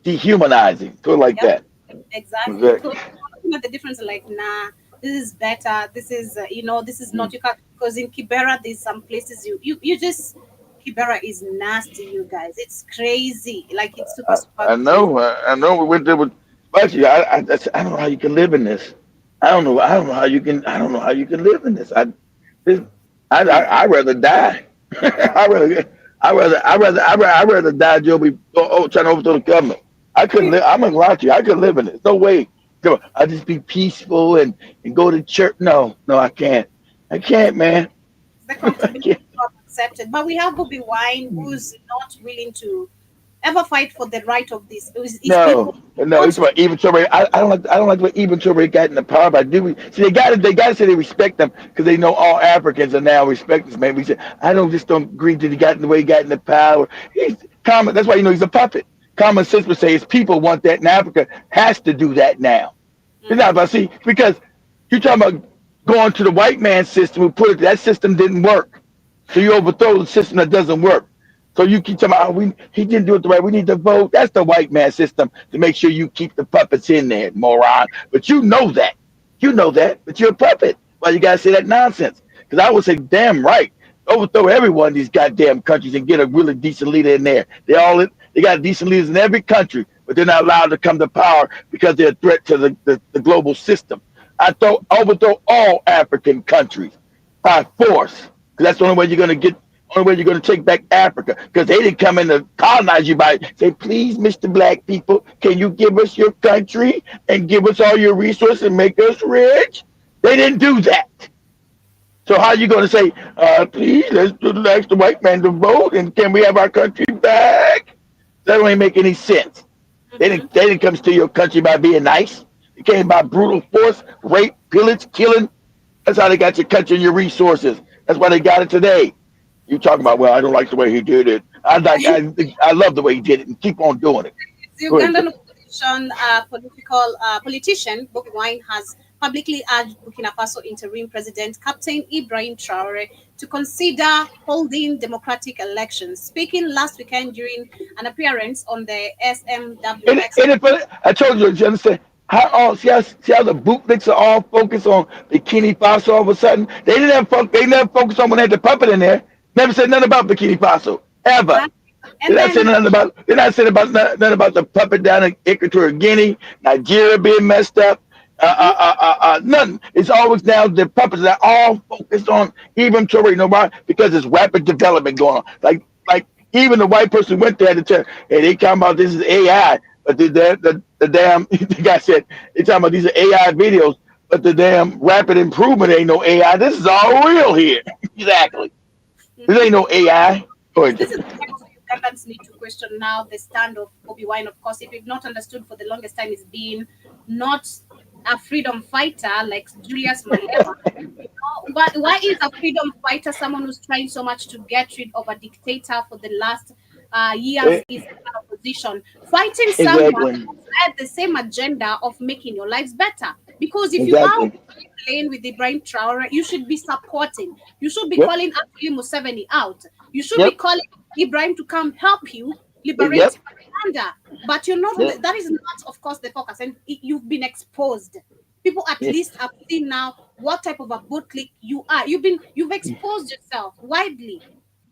dehumanizing. Put it like
Yep.
that.
Exactly.
Okay.
So looking at the difference, like, nah, this is better. This is, this is not. You can, because in Kibera, there's some places you just, Kibera is nasty, you guys. It's crazy. Like, it's super super
I
crazy.
know. I know. We went there with. Actually, I don't know how you can live in this. I don't know how you can. I don't know how you can live in this. This, I rather die. I rather. I rather die, Joe. Trying to overthrow the government. I couldn't live. I'm gonna lie to you. I couldn't live in this. No way. Come on. I just be peaceful and go to church. No, no, I can't. I can't, man.
The
I
comfortability
can't.
is not accepted. But we have Bobby Wine, who's not willing to ever fight for the right of this. His people
No, no,
want
it's about even Torre. I don't like what even Torre got in the power, but I do. See, they got to say they respect them because they know all Africans are now respect this man. We said I don't agree that he got in the way he got in the power. He's common. That's why he's a puppet. Common sense would say his people want that, and Africa has to do that now. It's not about see because you're talking about going to the white man system who put it. That system didn't work, so you overthrow the system that doesn't work. So you keep talking about he didn't do it the right. We need to vote. That's the white man system to make sure you keep the puppets in there, moron. But you know that. You know that. But you're a puppet. Why you gotta say that nonsense? Because I would say, damn right. Overthrow every one of these goddamn countries and get a really decent leader in there. They got decent leaders in every country, but they're not allowed to come to power because they're a threat to the global system. Overthrow all African countries by force. Because that's the only way you're gonna get only way you're going to take back Africa because they didn't come in to colonize you by say, please, Mr. Black people, can you give us your country and give us all your resources and make us rich? They didn't do that. So how are you going to say, please, let's ask the white man to vote and can we have our country back? That don't even make any sense. They didn't come to your country by being nice. It came by brutal force, rape, pillage, killing. That's how they got your country and your resources. That's why they got it today. You talking about, well, I don't like the way he did it. I love the way he did it and keep on doing it.
The
Go ahead,
Ugandan opposition politician Bobi Wine has publicly urged Burkina Faso interim president Captain Ibrahim Traore to consider holding democratic elections. Speaking last weekend during an appearance on the SMWX.
I told you understand see how the bootlicks are all focused on Bikini Faso all of a sudden. They never focused on when they had the puppet in there. Never said nothing about Bikini Faso ever.
And
They're not saying nothing about the puppet down in Equatorial Guinea, Nigeria being messed up. Nothing. It's always now the puppets that are all focused on even Torre. You know why? Because there's rapid development going on. Like even the white person went there to tell, hey, they talking about this is AI, but the damn the guy said they talking about these are AI videos. but the damn rapid improvement ain't no AI. This is all real here. Exactly. This ain't no AI. Go ahead,
This
Joe.
is the time also Ugandans need to question now the stand of Bobby Wine. Of course, if you've not understood for the longest time, he's been not a freedom fighter like Julius Malema. Why is a freedom fighter someone who's trying so much to get rid of a dictator for the last years
Eh,
is in opposition? Fighting someone
Exactly.
who's had the same agenda of making your lives better. Because if you are
Exactly.
playing with Ibrahim Traore, you should be supporting. You should be
Yep.
calling actually Museveni out. You should be
Yep.
calling Ibrahim to come help you
Yep.
liberate Uganda. But you're not.
Yep.
That is not, of course, the focus, and you've been exposed. People at
Yeah.
least have seen now what type of a bootlick you are. You've exposed yourself widely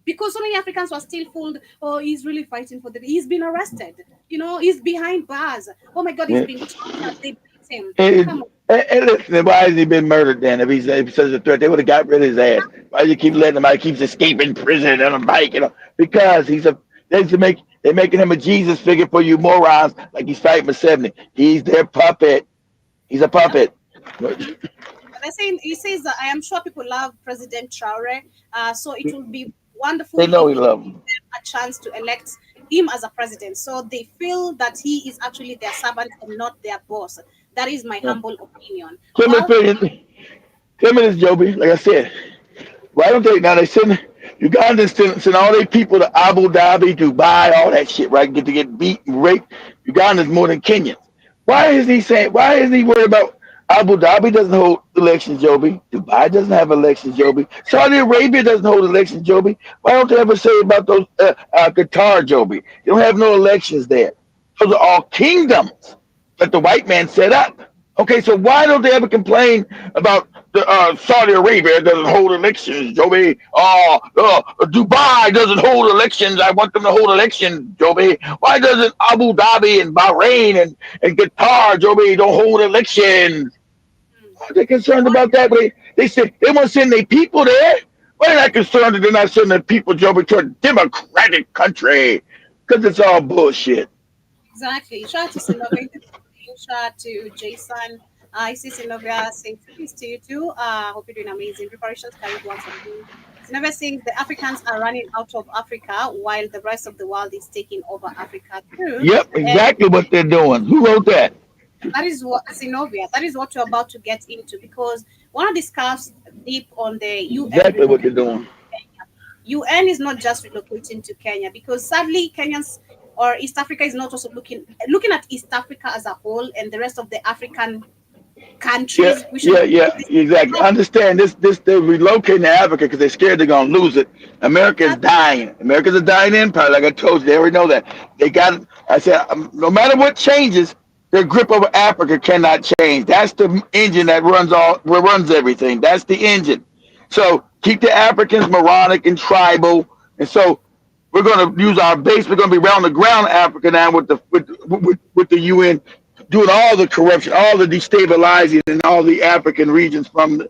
because so many Africans were still fooled. Oh, he's really fighting for the. He's been arrested. He's behind bars. Oh my God, he's
Yeah.
being tortured. They beat him. Come
And,
on.
and listen, why has he been murdered then? If he's such a threat, they would have got rid of his ass. Why do you keep letting him out? He keeps escaping prison on a bike, because they're making him a Jesus figure for you morons, like he's fighting for 70. He's their puppet. He's a
Yep.
puppet.
They're saying he says that I am sure people love President Traore. So it will be wonderful
They know
if
he
he
loves
gives
him.
them a chance to elect him as a president. So they feel that he is actually their servant and not their boss. That is my
Yeah.
humble opinion.
Tell me,
Well,
tell me this, Joby. Like I said, why don't they now? They Ugandans send all their people to Abu Dhabi, Dubai, all that shit, right? Get to get beat and raped. Ugandans more than Kenyans. Why is he saying? Why is he worried about Abu Dhabi doesn't hold elections, Joby? Dubai doesn't have elections, Joby. Saudi Arabia doesn't hold elections, Joby. Why don't they ever say about those Qatar, Joby? They don't have no elections there. Those are all kingdoms that the white man set up. Okay, so why don't they ever complain about the Saudi Arabia doesn't hold elections, Joby? Dubai doesn't hold elections. I want them to hold elections, Joby. Why doesn't Abu Dhabi and Bahrain and Qatar, Joby, don't hold elections? Why are they concerned
what
about that? But they said they want to send their people there. Why are they not concerned that they're not sending their people, Joby, to a democratic country? Because it's all bullshit.
exactly? Shout out to Sylvia. Shout out to Jason. I see Sylvia saying peace to you too. Hope you're doing amazing. Preparations carried once again. Sylvia saying the Africans are running out of Africa while the rest of the world is taking over Africa too.
Yep,
And
exactly what they're doing. Who wrote that?
that is what Sinovia, that is what we're about to get into because one of the discuss deep on the UN
Exactly what they're
relocation.
doing.
UN is not just relocating to Kenya because sadly Kenyans or East Africa is not also looking at East Africa as a whole and the rest of the African
Yeah,
countries. We should
yeah,
do
yeah,
this.
exactly. Understand this. They're relocating to Africa because they're scared they're gonna lose it. America is dying. America's a dying empire. Like I told you, they already know that. They got. I said, no matter what changes, their grip over Africa cannot change. That's the engine that runs everything. That's the engine. So keep the Africans moronic and tribal, and so we're going to use our base. We're going to be around the ground Africa now with the UN doing all the corruption, all the destabilizing in all the African regions from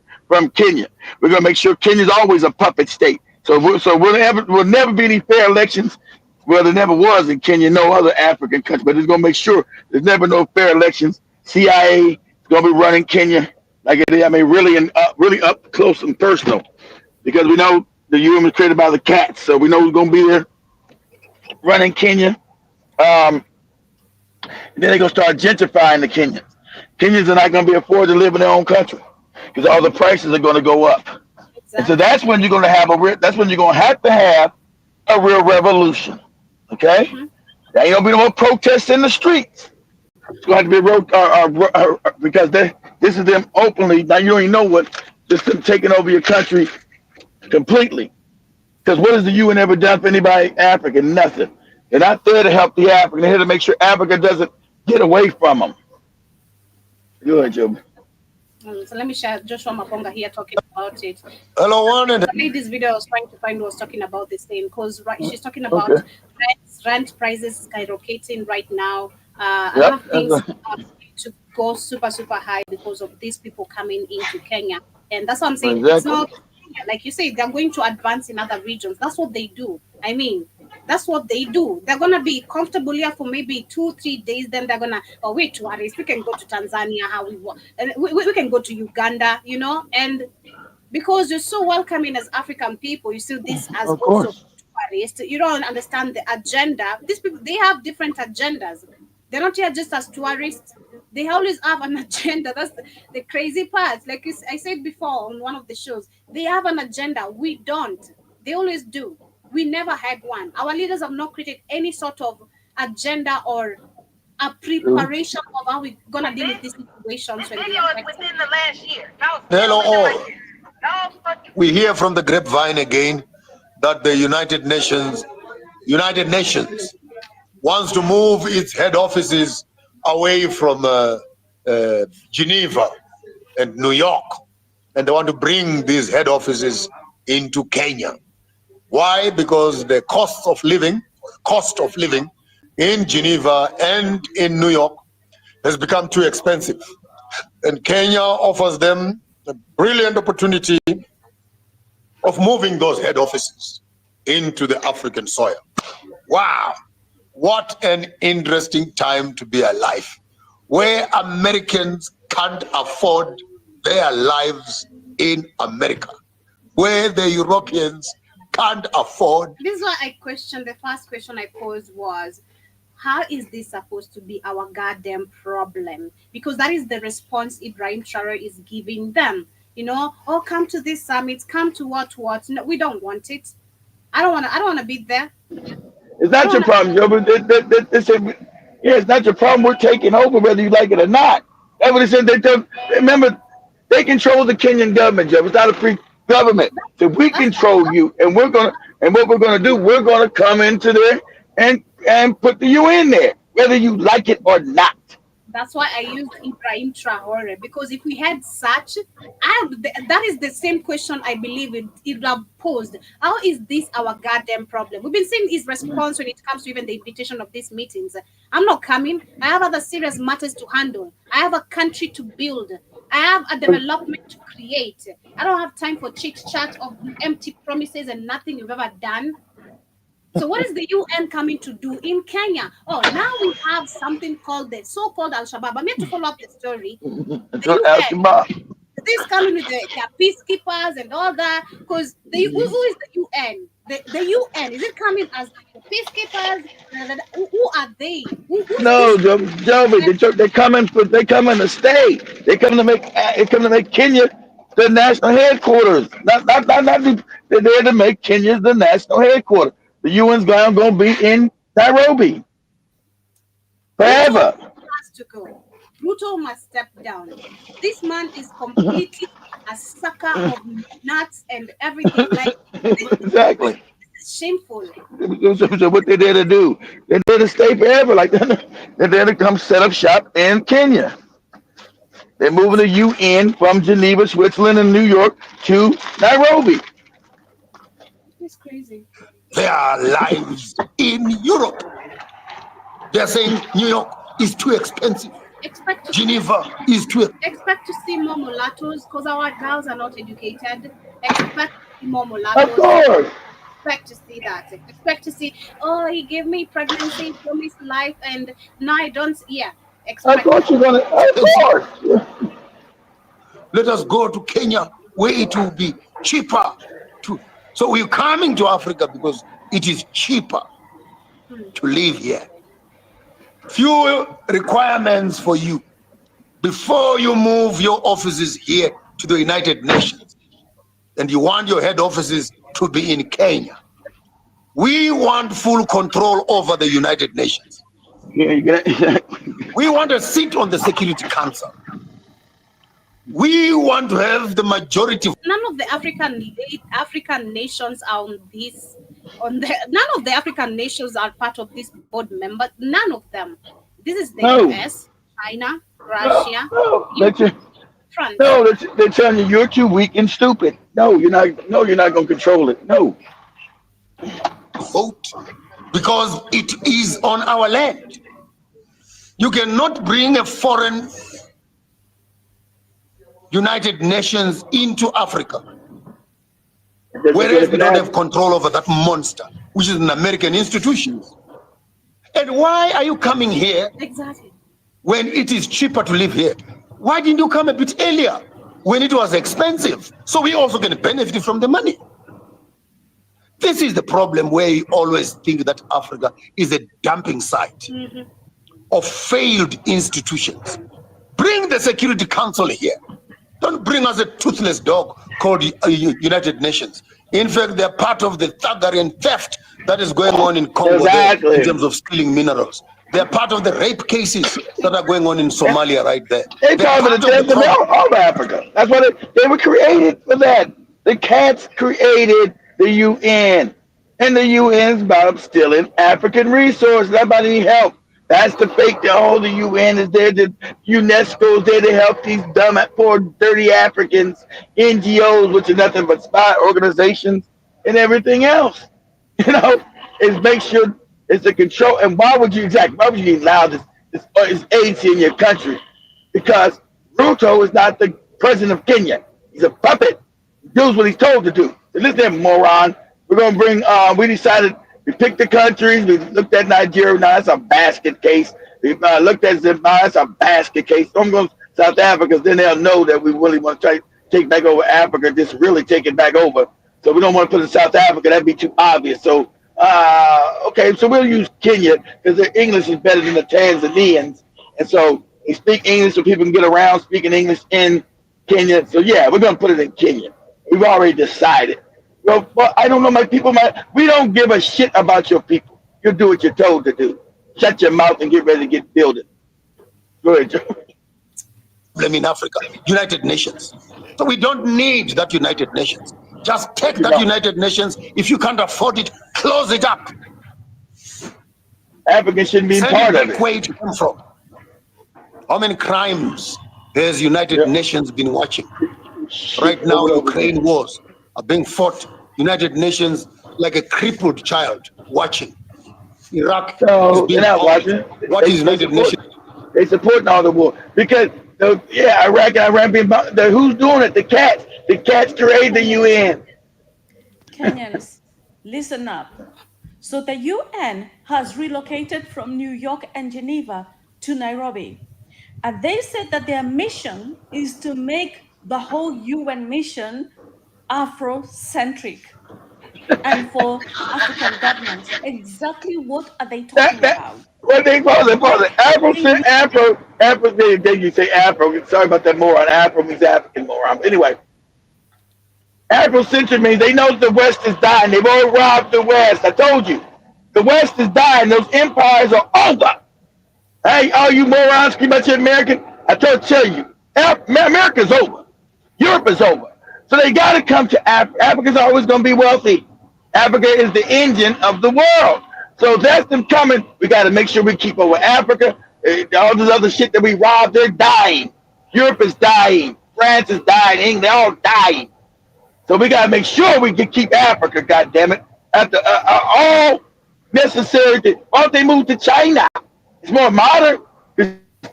Kenya. We're going to make sure Kenya's always a puppet state. We'll never be any fair elections. Well, there never was in Kenya, no other African country, but it's going to make sure there's never no fair elections. CIA is going to be running Kenya like it is. I mean, really up close and personal, because we know the UN was created by the cats, so we know who's going to be there running Kenya. Um, then they're gonna start gentrifying the Kenyans. Kenyans are not gonna be afford to live in their own country because all the prices are gonna go up. And so
Exactly.
that's when you're gonna have to have a real revolution. Okay?
Mm-hmm.
There ain't gonna be no more protests in the streets. It's gonna have to be because this is them openly. Now you don't even know what just them taking over your country completely. Because what has the UN ever done for anybody African? Nothing. They're not there to help the African. They're here to make sure Africa doesn't get away from them. Go ahead, Joe.
So let me share Joshua Maponga here talking about it.
Hello, one.
The lady's video I was trying to find was talking about this thing because she's talking about
Okay.
rent prices skyrocketing right now. A lot
Yep.
of things are going to go super, super high because of these people coming into Kenya. And that's what I'm saying. It's
Exactly.
not, like you say, they're going to advance in other regions. That's what they do. I mean, That's what they do. They're gonna be comfortable here for maybe 2-3 days. Then they're gonna, oh, we're tourists. We can go to Tanzania, how we want, and we can go to Uganda, you know. And because you're so welcoming as African people, you see this as
Of
also
course.
tourists. You don't understand the agenda. These people, they have different agendas. They're not here just as tourists. They always have an agenda. That's the crazy part. Like I said before on one of the shows, they have an agenda. We don't. They always do. We never had one. Our leaders have not created any sort of agenda or a
True.
preparation of how we're gonna deal with these situations when they affect us.
Within the last year.
Hello all. We hear from the grapevine again that the United Nations wants to move its head offices away from Geneva and New York, and they want to bring these head offices into Kenya. Why? Because the cost of living in Geneva and in New York has become too expensive, and Kenya offers them a brilliant opportunity of moving those head offices into the African soil. Wow, what an interesting time to be alive, where Americans can't afford their lives in America, where the Europeans can't afford.
This is why I questioned. The first question I posed was, how is this supposed to be our goddamn problem? Because that is the response Ibrahim Traore is giving them. You know, oh, come to this summit, come to what? No, we don't want it. I don't want to be there.
It's not your problem, Joe. But yeah, it's not your problem. We're taking over whether you like it or not. That's what they said. Remember, they control the Kenyan government, Joe. It's not a free government. So we control you, and what we're gonna do, we're gonna come into there and put the UN there, whether you like it or not.
That's why I used Ibrahim Traore, because if we had such, that is the same question I believe it posed. How is this our goddamn problem? We've been seeing his response when it comes to even the invitation of these meetings. I'm not coming. I have other serious matters to handle. I have a country to build. I have a development to create. I don't have time for chit chat of empty promises and nothing you've ever done. So what is the UN coming to do in Kenya? Oh, now we have something called the so-called Al-Shabaab. I'm here to follow up the story. The UN, this coming with their peacekeepers and all that, because who is the UN? The UN, is it coming as the peacekeepers? Who are they?
No, Jovi, they're coming to stay. They come to make Kenya the national headquarters. They're there to make Kenya the national headquarters. The UN's going to be in Nairobi forever.
Pluto has to go. Pluto must step down. This man is completely a sucker of nuts and everything. Like
exactly.
This is shameful.
So what they're there to do? They're there to stay forever. Like they're there to come set up shop in Kenya. They're moving the UN from Geneva, Switzerland, and New York to Nairobi.
It's crazy.
Their lives in Europe. They're saying New York is too expensive. Geneva is too expensive.
Expect to see more mulattoes because our girls are not educated. Expect to see more mulattoes.
Of course.
Expect to see that. Expect to see, oh, he gave me pregnancy, promised life, and now I don't. Yeah.
I thought you're gonna. Of course.
Let us go to Kenya where it will be cheaper. So we're coming to Africa because it is cheaper to live here. Few requirements for you before you move your offices here to the United Nations, and you want your head offices to be in Kenya. We want full control over the United Nations. We want a seat on the Security Council. We want to have the majority.
None of the African nations are on this. None of the African nations are part of this board member. None of them. This is the US, China, Russia, France.
No, they're telling you you're too weak and stupid. No, you're not. No, you're not going to control it. No.
Vote because it is on our land. You cannot bring a foreign United Nations into Africa, whereas we don't have control over that monster. which is an American institution. And why are you coming here
Exactly.
when it is cheaper to live here? Why didn't you come a bit earlier when it was expensive? So we also can benefit from the money. This is the problem where you always think that Africa is a dumping site of failed institutions. Bring the Security Council here. Don't bring us a toothless dog called United Nations. In fact, they're part of the thuggery and theft that is going on in Congo there in terms of stealing minerals. They're part of the rape cases that are going on in Somalia right there.
They call it the all of Africa. That's why they were created for that. The cats created the UN. And the UN is about stealing African resources. Nobody need help. That's the fake. The UN is there. The UNESCO is there to help these dumb, poor, dirty Africans. NGOs, which are nothing but spy organizations and everything else. Is make sure it's a control. And why would you allow this agency in your country? Because Ruto is not the president of Kenya. He's a puppet. He does what he's told to do. So listen to him, moron. We're going to bring, we decided, we picked the countries. We looked at Nigeria. Now that's a basket case. We looked at Zimbabwe. That's a basket case. So I'm going to South Africa because then they'll know that we really want to try to take back over Africa, just really take it back over. So we don't want to put it in South Africa. That'd be too obvious. So, okay, so we'll use Kenya because their English is better than the Tanzanians. And so they speak English so people can get around speaking English in Kenya. So, yeah, we're going to put it in Kenya. We've already decided. Well, I don't know, my people. We don't give a shit about your people. You do what you're told to do. Shut your mouth and get ready to get building. Go ahead, Joe.
In Africa, United Nations. So we don't need that United Nations. Just take that United Nations. If you can't afford it, close it up.
Africans shouldn't be part of it.
Where it came from. How many crimes has United Nations been watching? Right now, Ukraine wars are being fought. United Nations like a crippled child watching. Iraq is being watching. What is United Nations?
They supporting all the war because Iraq and Iran being who's doing it? The cats. The cats created the UN.
Kenyans, listen up. So the UN has relocated from New York and Geneva to Nairobi, and they said that their mission is to make the whole UN mission Afrocentric and for African governments. Exactly what are they talking about?
What they call it? Afro. Then you say Afro. Sorry about that moron. Afro means African moron. But anyway, Afrocentric means they know the West is dying. They've all robbed the West. I told you, the West is dying. Those empires are over. Hey, all you morons, keep about your American. I tell you, America's over. Europe is over. So they got to come to Africa. Africa's always going to be wealthy. Africa is the engine of the world. So that's them coming. We got to make sure we keep over Africa. All this other shit that we robbed, they're dying. Europe is dying. France is dying. England, they're all dying. So we got to make sure we can keep Africa, goddammit. After all necessary, why don't they move to China? It's more modern.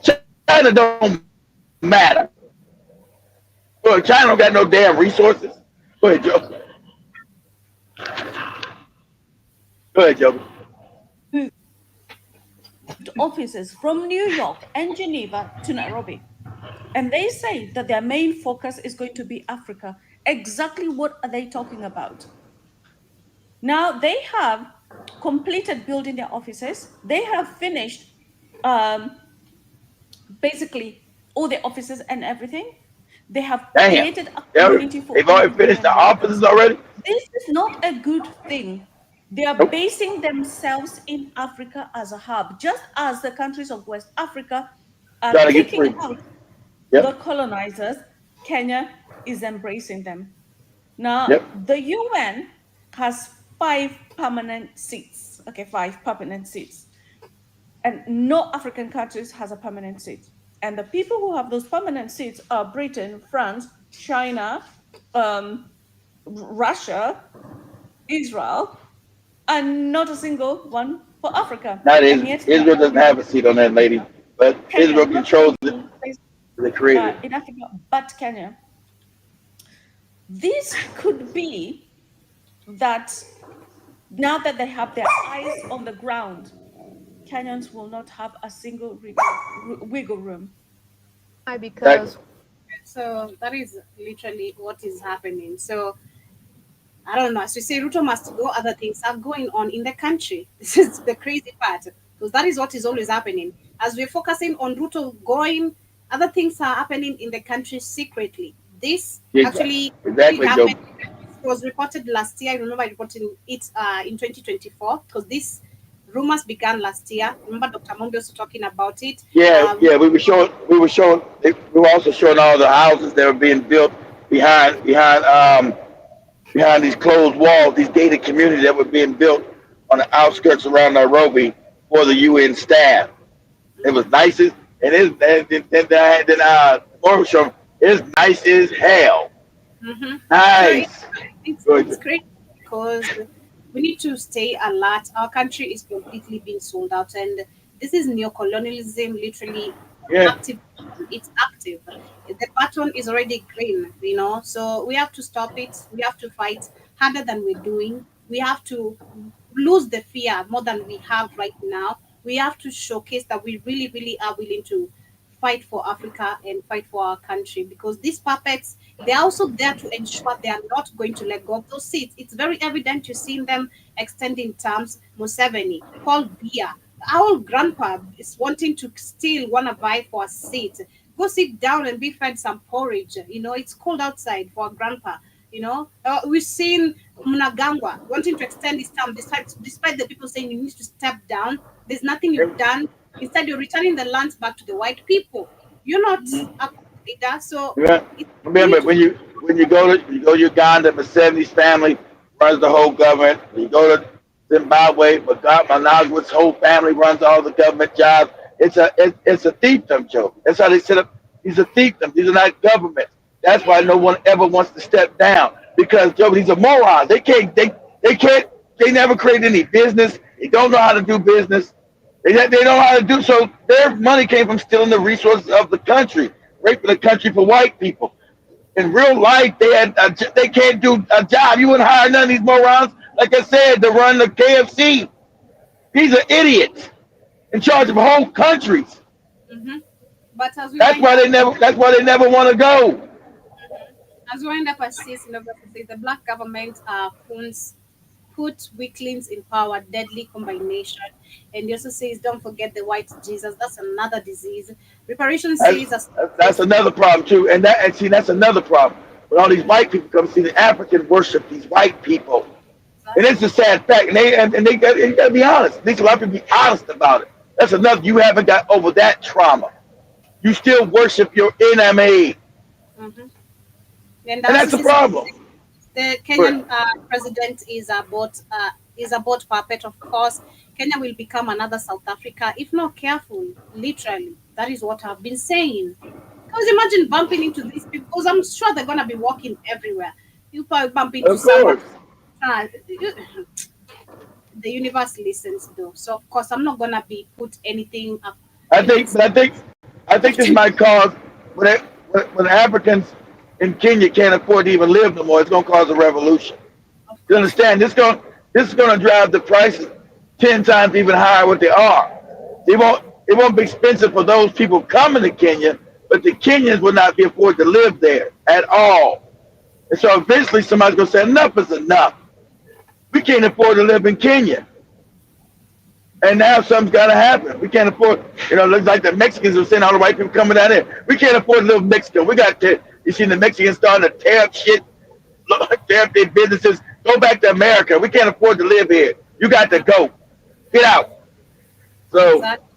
China don't matter. Well, China don't got no damn resources. Go ahead, Joe. Go ahead, Joe.
Offices from New York and Geneva to Nairobi. And they say that their main focus is going to be Africa. Exactly what are they talking about? Now, they have completed building their offices. They have finished basically all the offices and everything. They have created a community for.
They've already finished the offices already?
This is not a good thing. They are basing themselves in Africa as a hub, just as the countries of West Africa are kicking out the colonizers. Kenya is embracing them. Now, the UN has 5 permanent seats. Okay, 5 permanent seats. And no African countries has a permanent seat. And the people who have those permanent seats are Britain, France, China, Russia, Israel, and not a single one for Africa.
That is, Israel doesn't have a seat on that, lady. But Kenya, Israel controls it. They created
in Africa, but Kenya. This could be that Now that they have their eyes on the ground, Kenyans will not have a single wiggle room.
Why? Because so that is literally what is happening. So I don't know. As you say, Ruto must go. Other things are going on in the country. This is the crazy part because that is what is always happening. As we're focusing on Ruto going, other things are happening in the country secretly. This actually did happen. It was reported last year. I remember reporting it in 2024 because this rumors began last year. Remember Dr. Mondi also talking about it.
Yeah, we were showing. We were also showing all the houses that were being built behind these closed walls, these gated communities that were being built on the outskirts around Nairobi for the UN staff. It was nice as, and more show it's nice as hell.
Mm-hmm.
Nice.
So it's great because we need to stay alert. Our country is completely being sold out, and this is neocolonialism literally active. It's active. The button is already green, so we have to stop it. We have to fight harder than we're doing. We have to lose the fear more than we have right now. We have to showcase that we really, really are willing to fight for Africa and fight for our country because these puppets, they're also there to ensure they are not going to let go of those seats. It's very evident you're seeing them extending terms. Museveni, Paul Biya, our grandpa is wanting to still want to vie for a seat. Go sit down and be fed some porridge. It's cold outside for a grandpa. We've seen Mnangagwa wanting to extend his term despite the people saying you need to step down. There's nothing you've done. Instead, you're returning the lands back to the white people. You're not a leader, so
Remember when you go to Uganda, Museveni's family runs the whole government. You go to Zimbabwe, Mnangagwa's whole family runs all the government jobs. It's a thiefdom, Joe. That's how they set up. These are thiefdom. These are not government. That's why no one ever wants to step down because Joe, these are morons. They never create any business. They don't know how to do business. They don't know how to do so. Their money came from stealing the resources of the country, raping the country for white people. In real life, they can't do a job. You wouldn't hire none of these morons, like I said, to run the KFC. These are idiots in charge of whole countries.
Mm-hmm. But
That's why they never want to go.
As we wind up, as says university, the black government put weaklings in power, deadly combination. And he also says, don't forget the white Jesus. That's another disease. Reparation says
That's another problem too. And that's another problem. When all these white people come see the African worship these white people. And it's a sad fact. And they gotta be honest. These a lot of people be honest about it. That's enough. You haven't got over that trauma. You still worship your enemy.
Mm-hmm.
And that's the problem.
The Kenyan president is about puppet, of course. Kenya will become another South Africa if not careful. Literally, that is what I've been saying. Because imagine bumping into these people. Because I'm sure they're gonna be walking everywhere. You probably bump into someone. The universe listens, though. So of course, I'm not gonna be put anything up.
I think this might cause when Africans in Kenya can't afford to even live no more. It's going to cause a revolution. You understand? This is going to drive the prices 10 times even higher what they are. It won't be expensive for those people coming to Kenya, but the Kenyans will not be afford to live there at all. And so eventually somebody's going to say enough is enough. We can't afford to live in Kenya. And now something's got to happen. We can't afford, looks like the Mexicans are saying all the white people coming down there. We can't afford to live in Mexico. We got to, you see the Mexicans starting to tear up shit, tear up their businesses. Go back to America. We can't afford to live here. You got to go. Get out. So.
Exactly.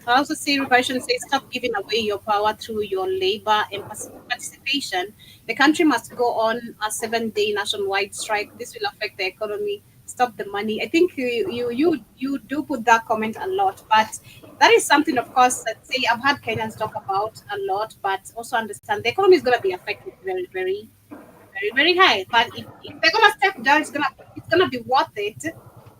I also see Reparation says stop giving away your power through your labor and participation. The country must go on a 7-day nationwide strike. This will affect the economy. Stop the money. I think you do put that comment a lot, but that is something, of course, that say I've had Kenyans talk about a lot, but also understand the economy is going to be affected very, very, very, very high. But if they're going to step down, it's gonna be worth it.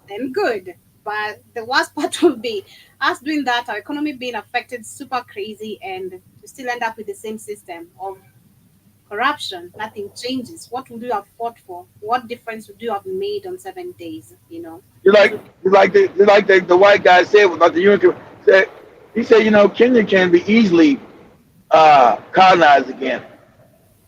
Then good. But the worst part will be us doing that, our economy being affected super crazy, and we still end up with the same system of corruption, nothing changes. What would you have fought for? What difference would you have made on 7 days?
You like the white guy said about the UN. Said he said, Kenya can be easily colonized again,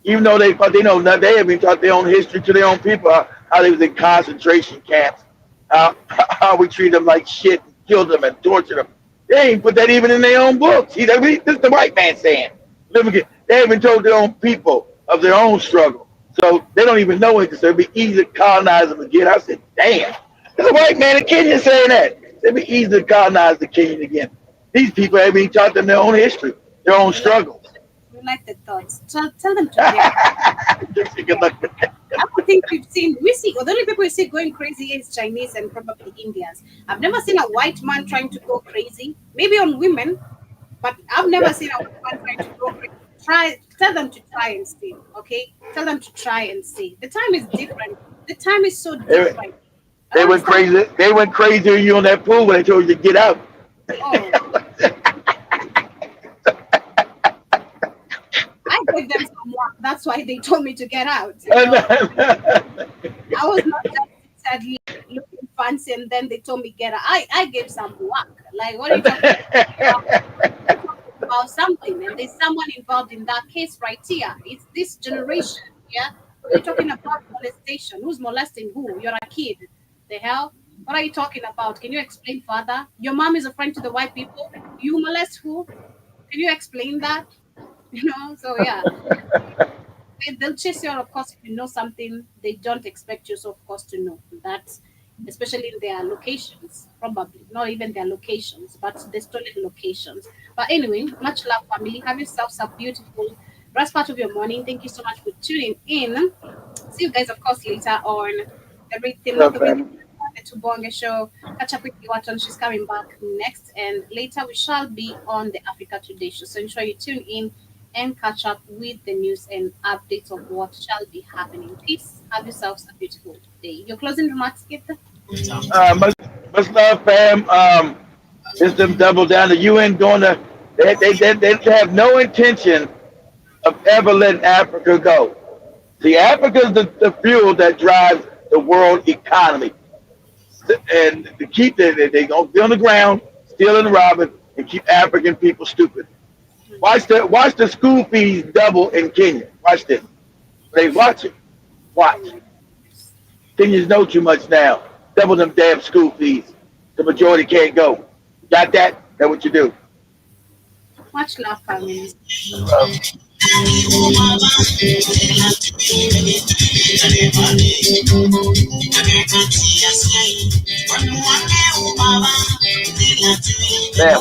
even though they know that they haven't taught their own history to their own people, how they was in concentration camps, how we treat them like shit, and killed them and tortured them. They ain't put that even in their own books. This is the white man saying. They haven't told their own people of their own struggle, so they don't even know it. So it'd be easy to colonize them again. I said, damn, there's a white man in Kenya saying that. It'd be easy to colonize the Kenyan again. These people haven't even taught them their own history, their own struggles.
You like the thoughts. Tell them to I don't think we see, the only people we see going crazy is Chinese and probably Indians. I've never seen a white man trying to go crazy, maybe on women, but I've never seen a white man trying to go crazy. Tell them to try and see, okay? Tell them to try and see. The time is different. The time is so different.
They went crazy. They went crazy on you on that pool when they told you to get out.
Oh. I gave them some work. That's why they told me to get out. I was not just sadly looking fancy, and then they told me get out. I gave some work. Like, what are you talking about something? And there's someone involved in that case right here. It's this generation. Yeah, we're talking about molestation. Who's molesting who? You're a kid. The hell? What are you talking about? Can you explain further? Your mom is a friend to the white people. You molest who? Can you explain that? So yeah. They'll chase you out, of course, if you know something they don't expect you, so of course, to know that, especially in their locations, probably not even their locations, but the stolen locations. But anyway, much love, family. Have yourselves a beautiful rest part of your morning. Thank you so much for tuning in. See you guys, of course, later on everything. The Tubonge show. Catch up with Iwaton. She's coming back next, and later we shall be on the Africa Today show. So ensure you tune in and catch up with the news and updates of what shall be happening. Please have yourselves a beautiful day. Your closing remarks, Kit?
Much love, fam. Just them double down. The UN going to they have no intention of ever letting Africa go. See, Africa is the fuel that drives the world economy. And to keep they're gonna be on the ground, stealing and robbing, and keep African people stupid. Watch the school fees double in Kenya. Watch this. They watch it. Watch. Kenyans know too much now. Double them damn school fees. The majority can't go. Got that? That's what you do.
Much love, family.
Man,